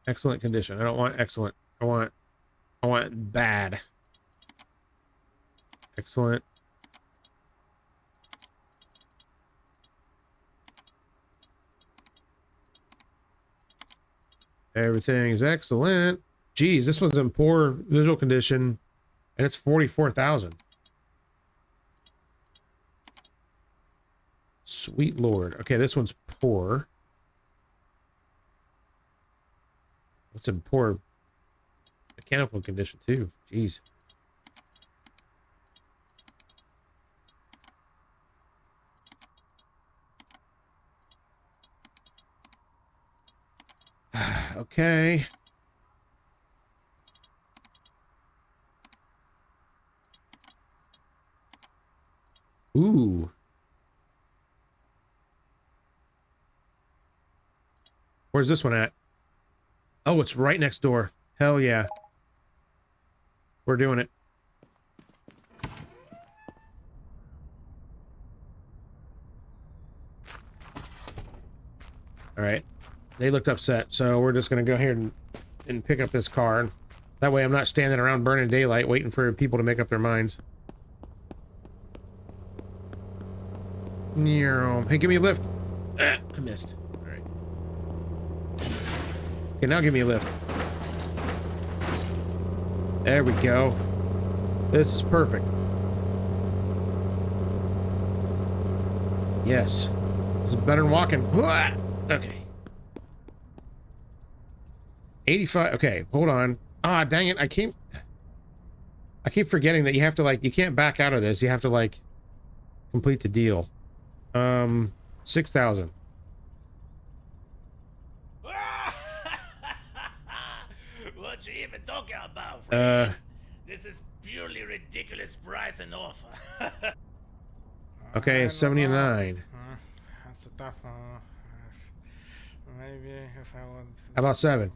[SPEAKER 1] Excellent condition. I don't want excellent. I want bad. Excellent. Everything's excellent. Geez, this one's in poor visual condition, and it's 44,000. Sweet Lord. Okay, this one's poor. What's in poor mechanical condition too? Jeez. Okay. Ooh. Where's this one at? Oh, it's right next door. Hell yeah. We're doing it. All right. They looked upset, so we're just going to go here and pick up this car. That way I'm not standing around burning daylight waiting for people to make up their minds. Hey, give me a lift. I missed. All right. Okay, now give me a lift. There we go. This is perfect. Yes. This is better than walking. Okay. 85. Okay, hold on. Ah, dang it. I keep forgetting that you have to, like, you can't back out of this. You have to, like, complete the deal. 6,000.
[SPEAKER 2] What you even talking about, friend? The
[SPEAKER 4] This is purely ridiculous price and offer.
[SPEAKER 1] Okay, 79.
[SPEAKER 3] That's a tough one. Maybe if I would.
[SPEAKER 1] How about 7?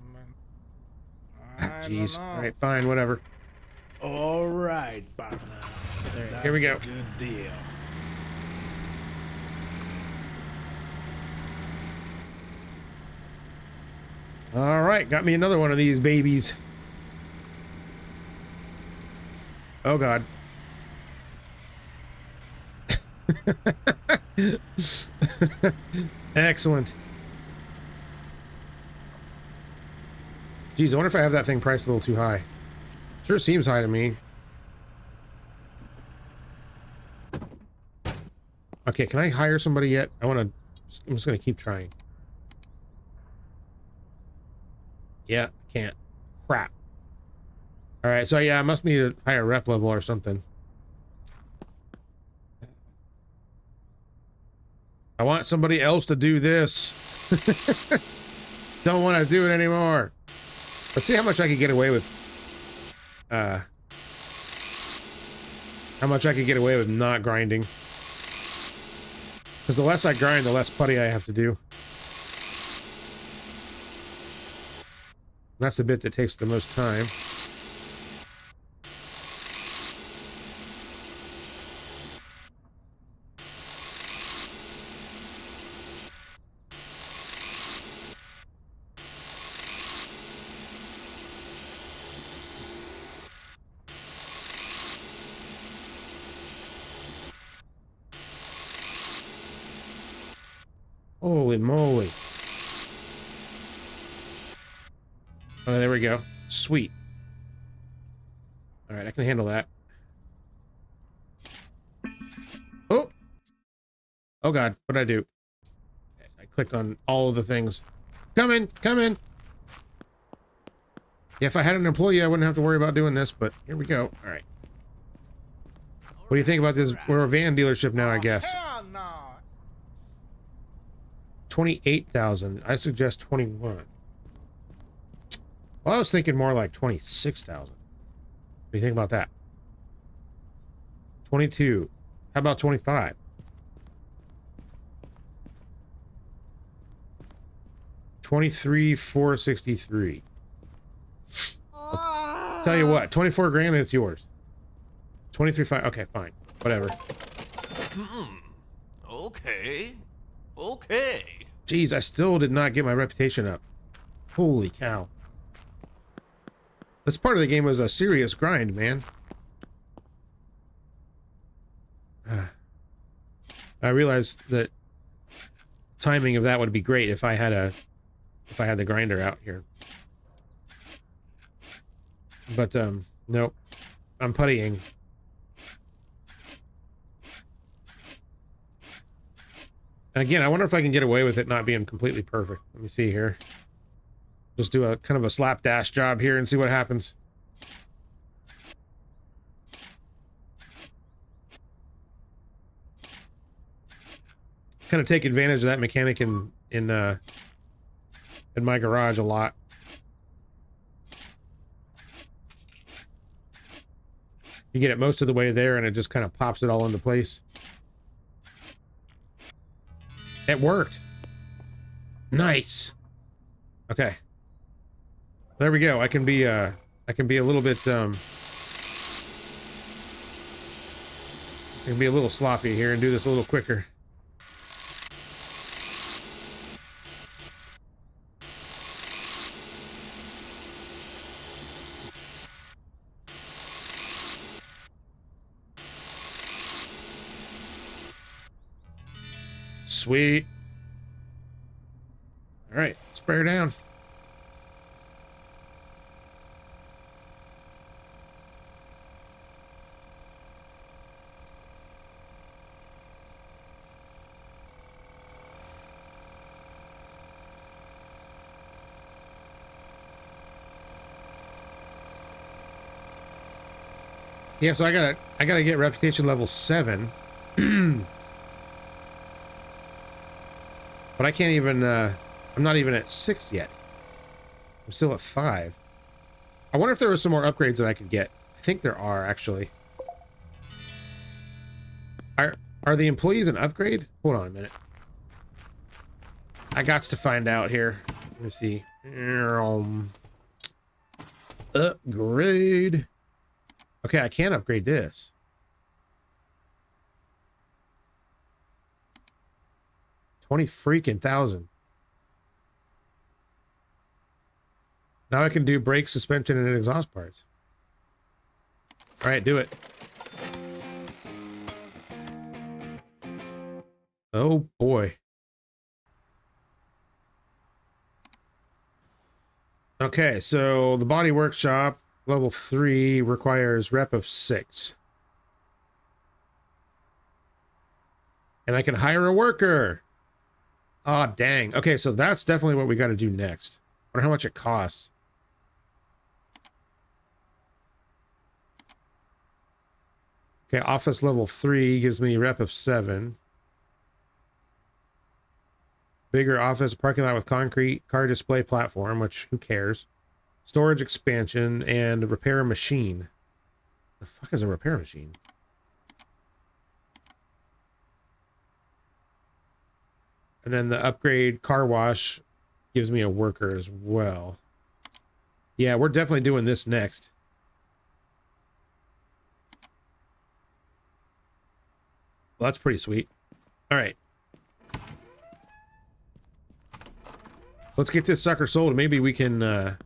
[SPEAKER 3] I
[SPEAKER 1] Jeez.
[SPEAKER 3] don't know.
[SPEAKER 1] All right, fine, whatever.
[SPEAKER 3] All right, partner. That's
[SPEAKER 1] Here we go.
[SPEAKER 3] a good deal.
[SPEAKER 1] All right, got me another one of these babies. Oh, God. Excellent. Geez, I wonder if I have that thing priced a little too high. Sure seems high to me. Okay, can I hire somebody yet? I'm just gonna keep trying. Yeah, I can't. Crap. Alright, so yeah, I must need a higher rep level or something. I want somebody else to do this. Don't want to do it anymore. Let's see how much I can get away with. How much I can get away with not grinding. Because the less I grind, the less putty I have to do. That's the bit that takes the most time. Holy moly. Oh, there we go. Sweet. Alright, I can handle that. Oh! Oh god, what did I do? I clicked on all of the things. Come in! Come in! Yeah, if I had an employee, I wouldn't have to worry about doing this, but here we go. Alright. What do you think about this? We're a van dealership now, I guess.
[SPEAKER 3] Hell no.
[SPEAKER 1] 28,000. I suggest 21. Well, I was thinking more like 26,000. What do you think about that? 22. How about 25? 23,463. I'll tell you what, 24 grand, it's yours. 23,500. Okay, fine. Whatever.
[SPEAKER 4] Okay. Okay.
[SPEAKER 1] Jeez, I still did not get my reputation up. Holy cow. This part of the game was a serious grind, man. I realized that timing of that would be great if I had the grinder out here. But nope. I'm puttying. And again, I wonder if I can get away with it not being completely perfect. Let me see here. Just do a kind of a slapdash job here and see what happens. Kind of take advantage of that mechanic in my garage a lot. You get it most of the way there and it just kind of pops it all into place. It worked. Nice. Okay. There we go. I can be a little bit I can be a little sloppy here and do this a little quicker. Sweet. All right, spray her down. Yeah, so I gotta get reputation level 7. But I can't even, I'm not even at 6 yet. I'm still at 5. I wonder if there were some more upgrades that I could get. I think there are, actually. Are the employees an upgrade? Hold on a minute. I got to find out here. Let me see. Upgrade. Okay, I can upgrade this. $20,000. Now I can do brake, suspension, and exhaust parts. All right, do it. Oh boy. Okay, so the body workshop level 3 requires rep of 6. And I can hire a worker. Ah, dang. Okay, so that's definitely what we got to do next. I wonder how much it costs. Okay, office level 3 gives me rep of 7. Bigger office, parking lot with concrete, car display platform, which who cares? Storage expansion, and repair a machine. The fuck is a repair machine? And then the upgrade car wash gives me a worker as well. Yeah, we're definitely doing this next. Well, that's pretty sweet. All right. Let's get this sucker sold. Maybe we can at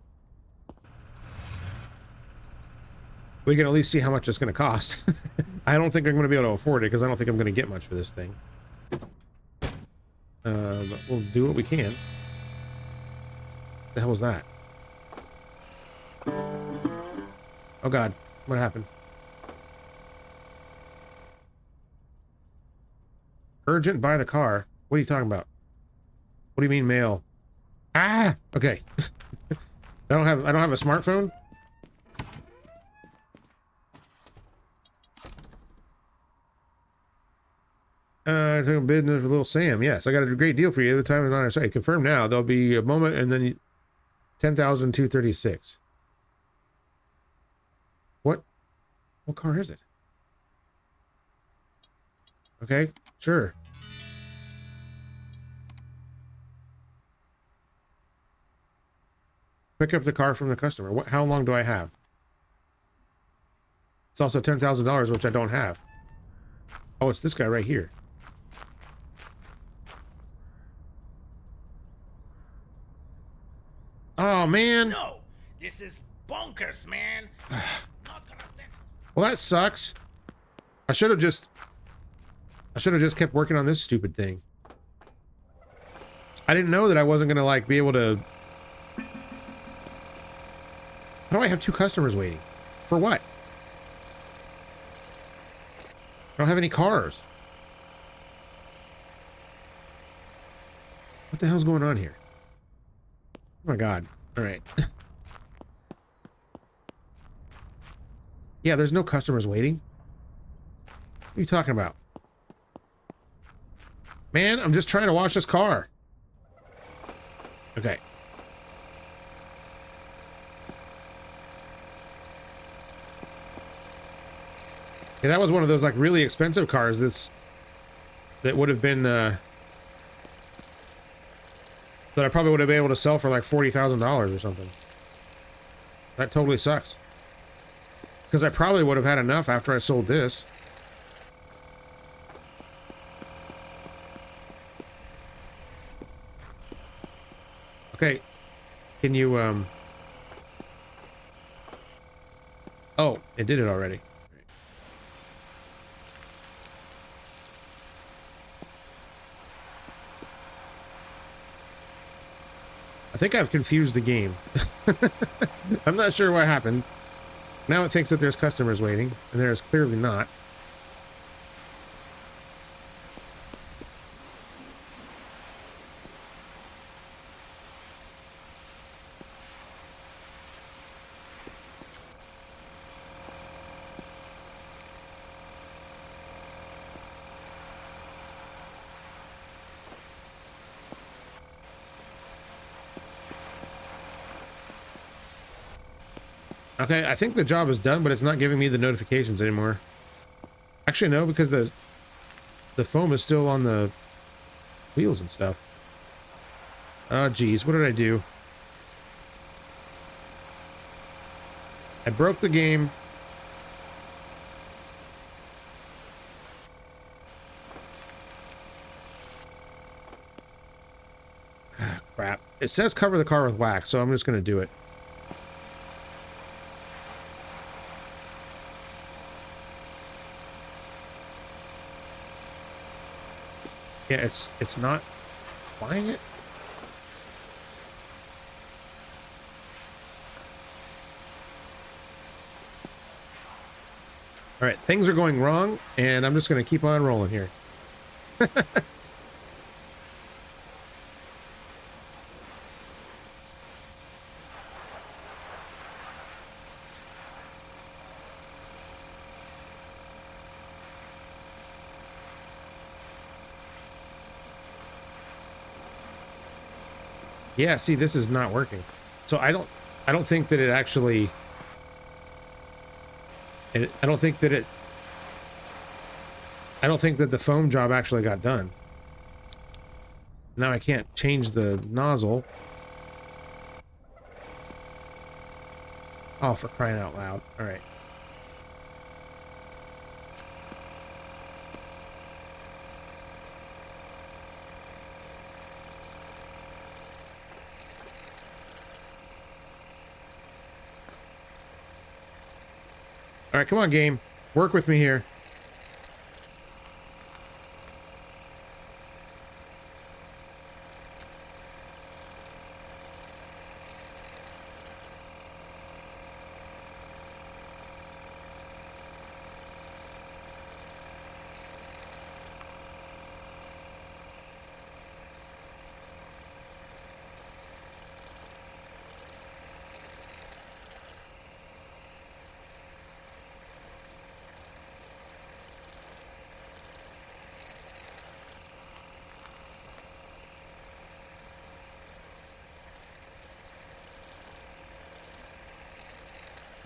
[SPEAKER 1] least see how much it's going to cost. I don't think I'm going to be able to afford it because I don't think I'm going to get much for this thing. But we'll do what we can. The hell was that? Oh God, what happened? Urgent, buy the car. What are you talking about? What do you mean mail? Ah, okay. I don't have a smartphone. Doing business with little Sam. Yes, I got a great deal for you. The time is on our site. Confirm now. There'll be a moment, and then 10,236. What? What car is it? Okay, sure. Pick up the car from the customer. What? How long do I have? It's also $10,000, which I don't have. Oh, it's this guy right here. Oh, man.
[SPEAKER 4] No, this is bonkers, man. Not gonna stand.
[SPEAKER 1] Well, that sucks. I should have just kept working on this stupid thing. I didn't know that I wasn't gonna like be able to. How do I have 2 customers waiting? For what? I don't have any cars. What the hell's going on here? Oh my God. All right. Yeah, there's no customers waiting. What are you talking about? Man, I'm just trying to wash this car. Okay. Yeah, that was one of those like really expensive cars that would have been that I probably would have been able to sell for like $40,000 or something. That totally sucks. Because I probably would have had enough after I sold this. Okay. Can you Oh, it did it already. I think I've confused the game. I'm not sure what happened. Now it thinks that there's customers waiting, and there's clearly not. Okay, I think the job is done, but it's not giving me the notifications anymore. Actually, no, because the foam is still on the wheels and stuff. Oh, geez, what did I do? I broke the game. Crap. It says cover the car with wax, so I'm just going to do it. Yeah, it's not applying it. All right, things are going wrong, and I'm just going to keep on rolling here. Yeah, see, this is not working. So I don't think that it actually, I don't think that the foam job actually got done. Now I can't change the nozzle. Oh, for crying out loud. All right. All right, come on, game. Work with me here.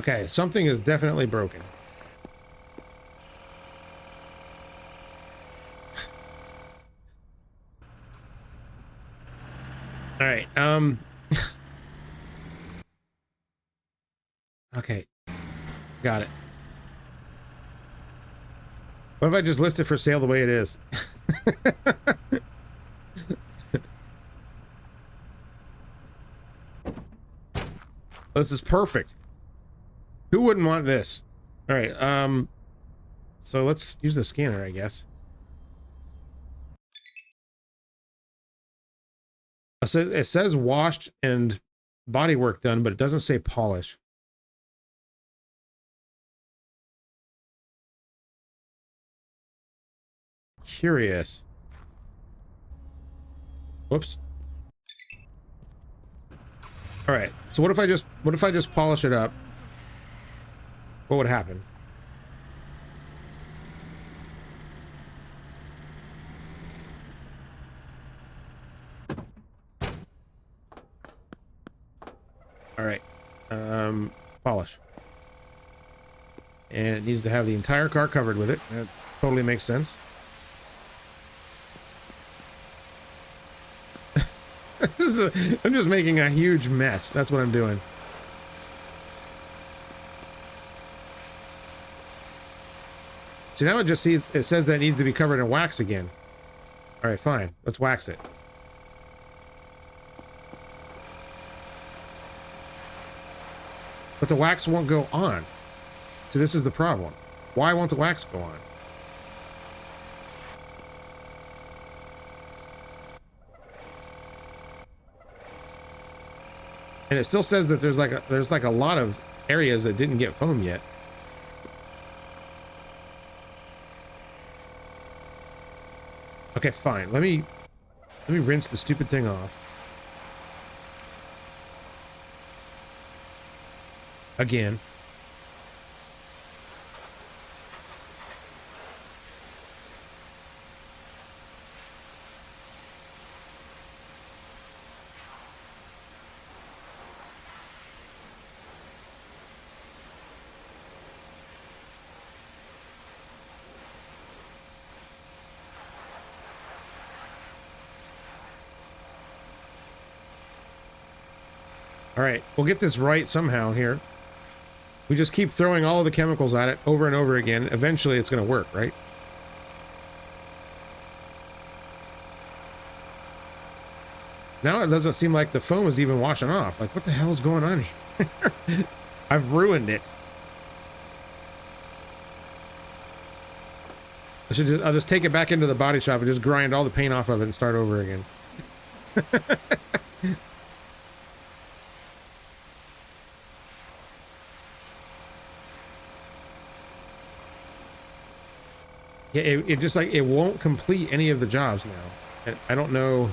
[SPEAKER 1] Okay, something is definitely broken. All right, okay, got it. What if I just list it for sale the way it is? This is perfect. Who wouldn't want this? All right, so let's use the scanner, I guess. It says washed and body work done, but it doesn't say polish. Curious. Whoops. All right. So what if I just polish it up? What would happen? All right. Polish. And it needs to have the entire car covered with it. That totally makes sense. I'm just making a huge mess. That's what I'm doing. See, now it just sees, it says that it needs to be covered in wax again. All right, fine. Let's wax it. But the wax won't go on. So this is the problem. Why won't the wax go on? And it still says that there's like a lot of areas that didn't get foam yet. Okay, fine. Let me rinse the stupid thing off. Again. All right, we'll get this right somehow here. We just keep throwing all of the chemicals at it over and over again. Eventually it's going to work, right? Now it doesn't seem like the foam is even washing off. Like, what the hell is going on here? I've ruined it. I'll just take it back into the body shop and just grind all the paint off of it and start over again. Yeah, it just like, it won't complete any of the jobs now. I don't know.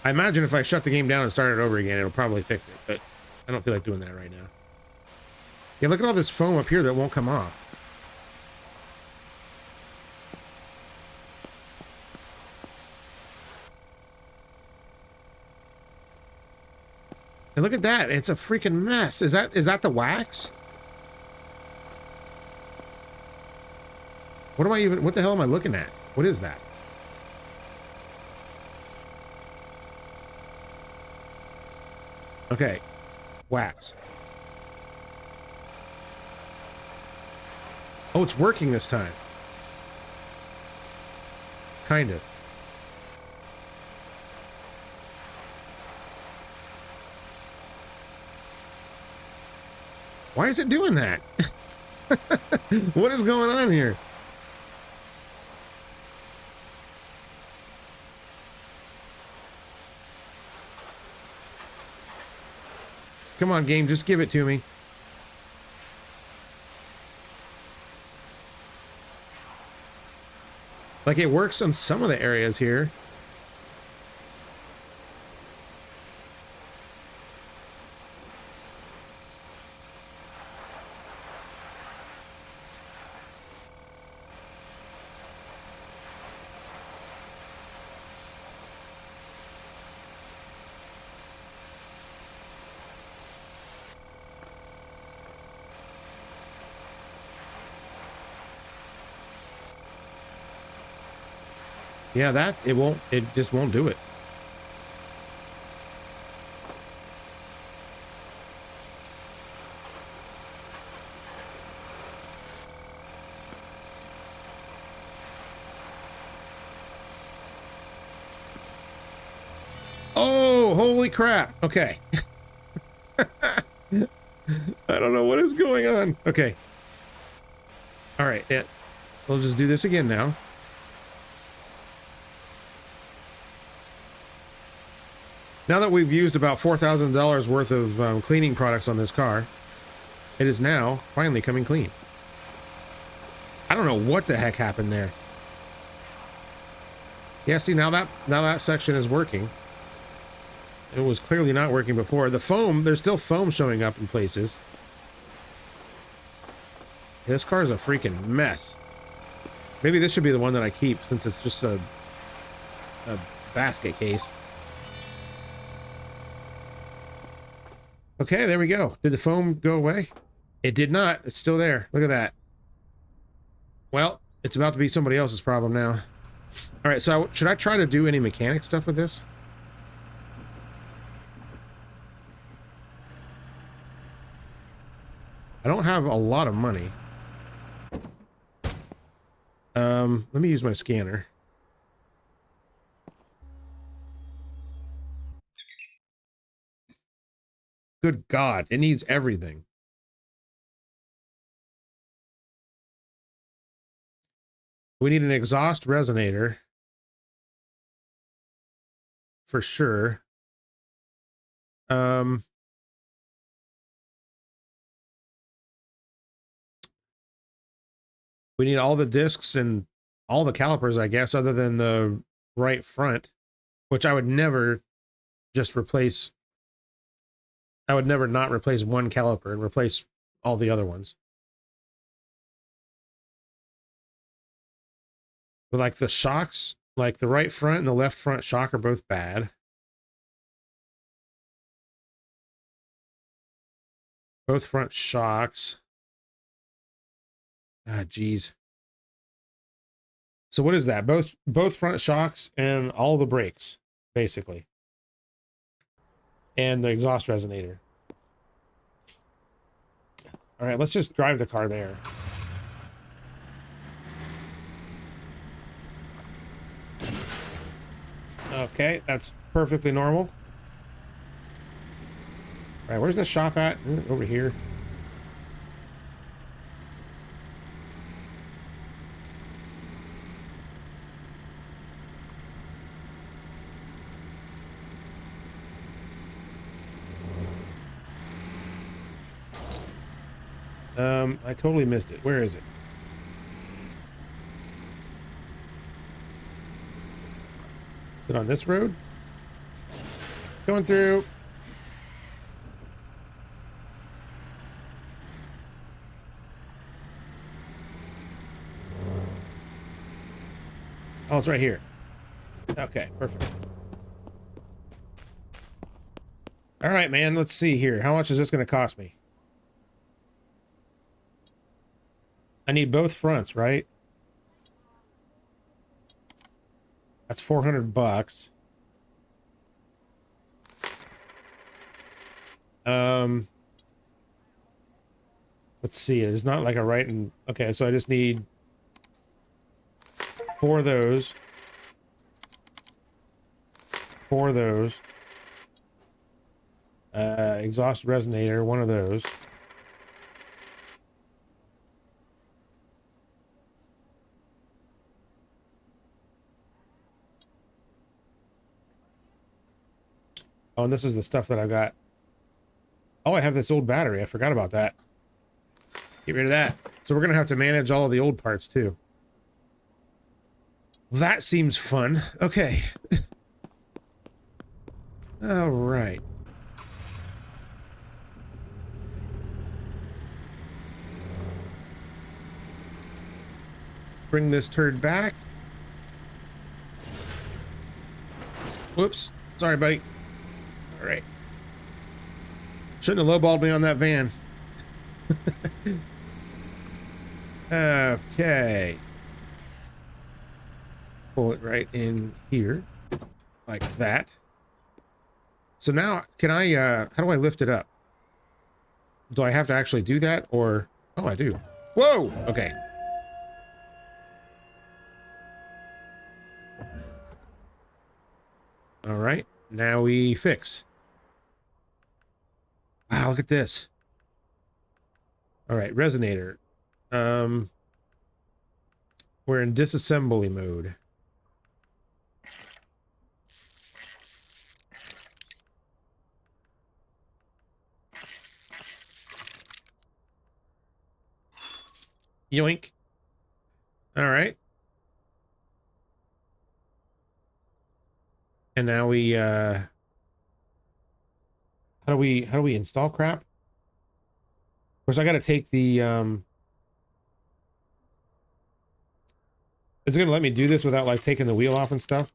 [SPEAKER 1] I imagine if I shut the game down and started over again, it'll probably fix it, but I don't feel like doing that right now. Yeah, look at all this foam up here that won't come off. And look at that. It's a freaking mess. Is that the wax? What the hell am I looking at? What is that? Okay. Wax. Oh, it's working this time. Kind of. Why is it doing that? What is going on here? Come on, game, just give it to me. Like, it works on some of the areas here. Yeah, it just won't do it. Oh, holy crap. Okay. I don't know what is going on. Okay. All right. Yeah. We'll just do this again now. Now that we've used about $4,000 worth of cleaning products on this car, it is now finally coming clean. I don't know what the heck happened there. Yeah, see, now that section is working. It was clearly not working before. The foam, there's still foam showing up in places. This car is a freaking mess. Maybe this should be the one that I keep, since it's just a basket case. Okay, there we go. Did the foam go away? It did not. It's still there. Look at that. Well, it's about to be somebody else's problem now. All right, so should I try to do any mechanic stuff with this? I don't have a lot of money. Let me use my scanner. Good God, it needs everything. We need an exhaust resonator. For sure. We need all the discs and all the calipers, I guess, other than the right front, which I would never just replace. I would never not replace one caliper and replace all the other ones. But like the shocks, like the right front and the left front shock are both bad. Both front shocks. Ah, geez. So what is that? Both front shocks and all the brakes. basically. And the exhaust resonator. All right, let's just drive the car there. Okay, that's perfectly normal. All right, where's the shop at? Is it over here? I totally missed it. Where is it? Is it on this road? Going through. Oh, it's right here. Okay, perfect. All right, man, let's see here. How much is this going to cost me? I need both fronts, right? That's 400 bucks. Let's see. There's not like a right and okay, so I just need 4 of those. 4 of those. Exhaust resonator, 1 of those. Oh, and this is the stuff that I've got. Oh, I have this old battery. I forgot about that. Get rid of that. So we're going to have to manage all of the old parts, too. That seems fun. Okay. All right. Bring this turd back. Whoops. Sorry, buddy. All right. Shouldn't have lowballed me on that van. Okay. Pull it right in here. Like that. So now, can I, how do I lift it up? Do I have to actually do that, or... Oh, I do. Whoa! Okay. All right. Now we fix. Wow, look at this. All right, resonator. We're in disassembly mode. Yoink. All right. And now we how do we install crap? Of course, I got to take the is it going to let me do this without like taking the wheel off and stuff?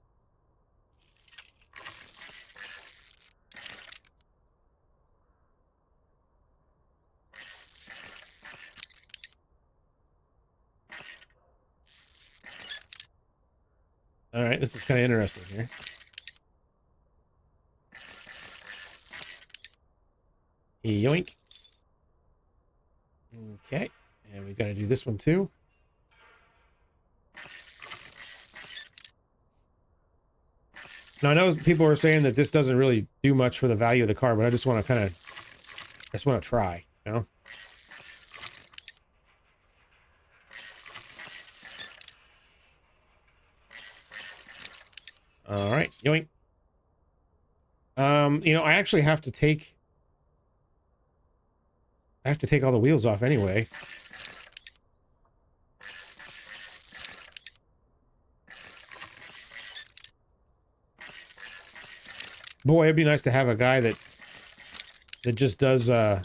[SPEAKER 1] All right, this is kind of interesting here. Yoink. Okay, and we got to do this one too. Now I know people are saying that this doesn't really do much for the value of the car, but I just want to try, you know? All right, yoink. You know, I actually have to take all the wheels off anyway. Boy, it'd be nice to have a guy that just does oh,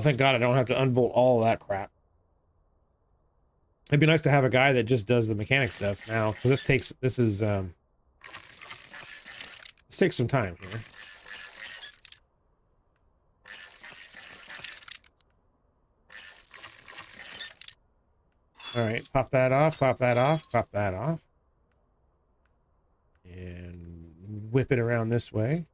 [SPEAKER 1] thank God I don't have to unbolt all that crap. It'd be nice to have a guy that just does the mechanic stuff now, because this takes some time here. All right, pop that off, pop that off, pop that off. whip it around this way.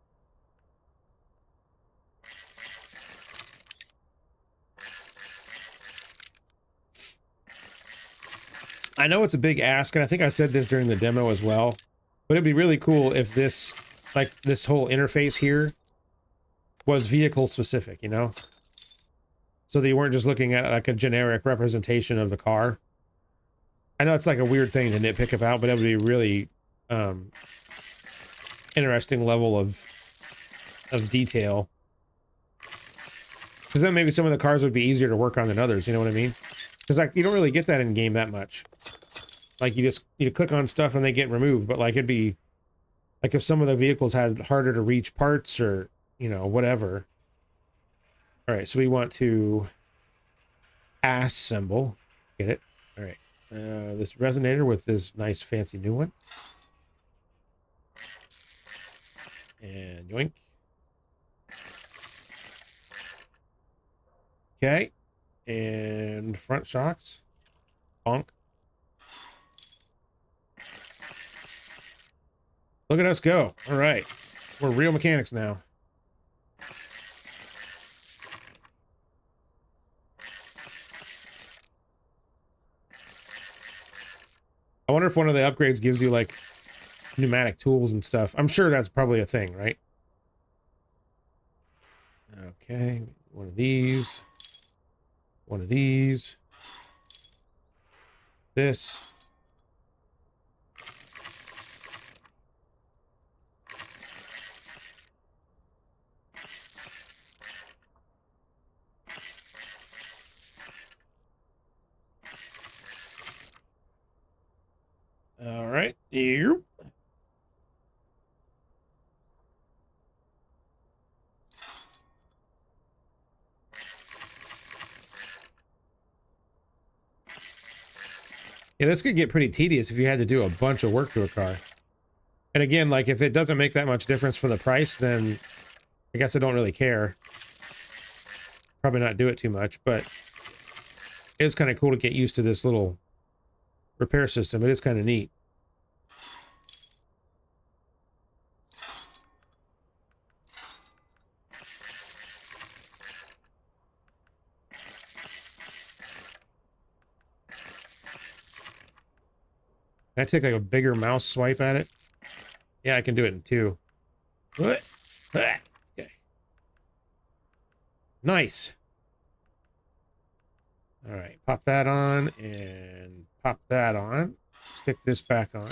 [SPEAKER 1] I know it's a big ask, and I think I said this during the demo as well, but it'd be really cool if this, like, this whole interface here was vehicle specific, you know? So that you weren't just looking at, like, a generic representation of the car. I know it's, like, a weird thing to nitpick about, but it would be really, interesting level of detail. Because then maybe some of the cars would be easier to work on than others, you know what I mean? Because, like, you don't really get that in game that much. Like, you click on stuff and they get removed, but, like, it'd be like if some of the vehicles had harder to reach parts or, you know, whatever. All right, so we want to assemble. Get it? All right. This resonator with this nice fancy new one. And yoink. Okay. And front shocks. Bonk. Look at us go. All right. We're real mechanics now. I wonder if one of the upgrades gives you, like, pneumatic tools and stuff. I'm sure that's probably a thing, right? Okay. One of these. One of these. This. All right. Yep. Yeah, this could get pretty tedious if you had to do a bunch of work to a car. And again, like, if it doesn't make that much difference for the price, then I guess I don't really care. Probably not do it too much, but it's kind of cool to get used to this little repair system. It is kind of neat. Can I take, like, a bigger mouse swipe at it? Yeah, I can do it in two. Okay. Nice. All right, pop that on and pop that on. Stick this back on.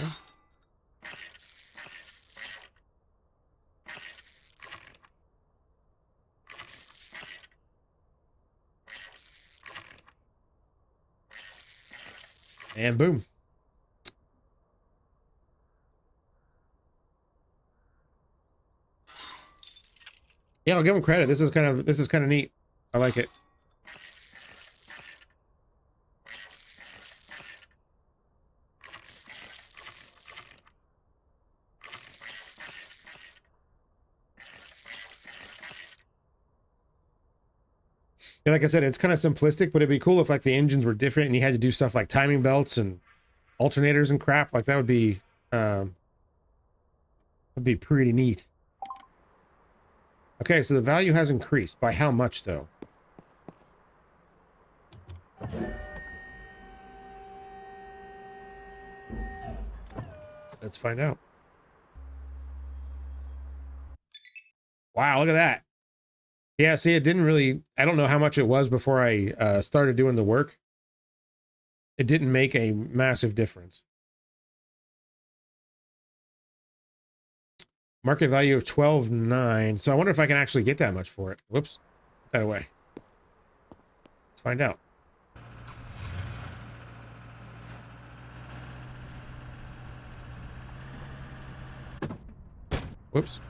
[SPEAKER 1] And boom. Yeah, I'll give them credit. This is kind of neat. I like it. Yeah, like I said, it's kind of simplistic, but it'd be cool if, like, the engines were different and you had to do stuff like timing belts and alternators and crap. Like, that would be pretty neat. Okay, so the value has increased. By how much, though? Let's find out. Wow, look at that. Yeah, see, it didn't really... I don't know how much it was before I started doing the work. It didn't make a massive difference. Market value of 12.9. So I wonder if I can actually get that much for it. Whoops. Put that away. Let's find out. Whoops.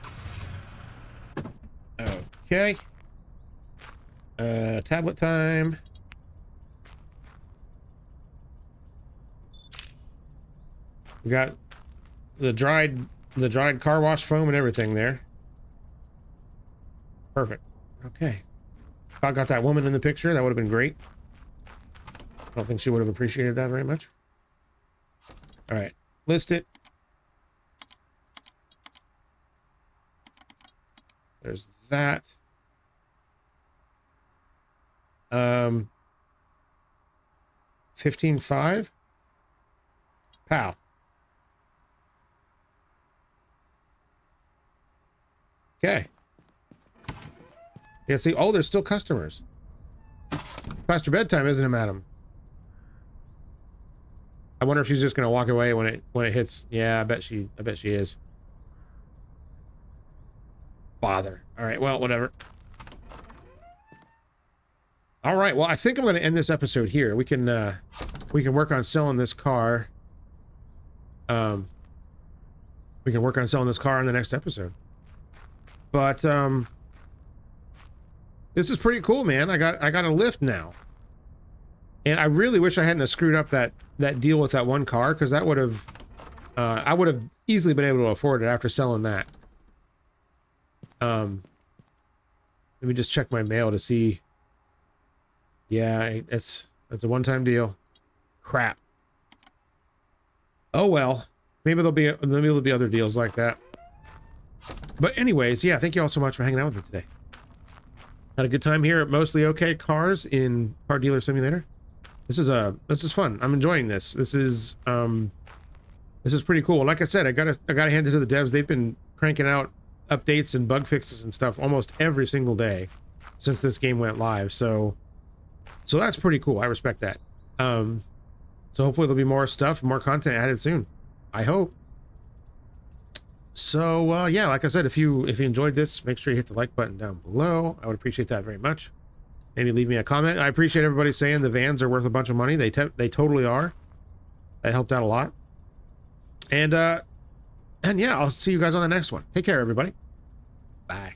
[SPEAKER 1] Okay. Tablet time. We got the dried car wash foam and everything there. Perfect. Okay. If I got that woman in the picture, that would have been great. I don't think she would have appreciated that very much. All right. List it. There's that. 15.5. Pow. Okay. Yeah, see, oh, there's still customers. Past your bedtime, isn't it, madam? I wonder if she's just gonna walk away when it hits. Yeah, I bet she is. Bother. All right, well, whatever. All right, well, I think I'm gonna end this episode here. We can work on selling this car. We can work on selling this car in the next episode. But this is pretty cool, man. I got a lift now. And I really wish I hadn't have screwed up that deal with that one car, because that would have I would have easily been able to afford it after selling that. Let me just check my mail to see. Yeah, it's a one-time deal. Crap. Oh well. Maybe there'll be other deals like that. But anyways, yeah, thank you all so much for hanging out with me today. Had a good time here at Mostly Okay Cars in Car Dealer Simulator. This is fun. I'm enjoying this. This is pretty cool. Like I said, I gotta hand it to the devs. They've been cranking out updates and bug fixes and stuff almost every single day since this game went live. So that's pretty cool. I respect that. So hopefully there'll be more stuff, more content added soon. I hope. So yeah, like I said, if you enjoyed this, make sure you hit the like button down below. I would appreciate that very much. Maybe leave me a comment. I appreciate everybody saying the vans are worth a bunch of money. They totally are. That helped out a lot. And yeah, I'll see you guys on the next one. Take care, everybody. Bye.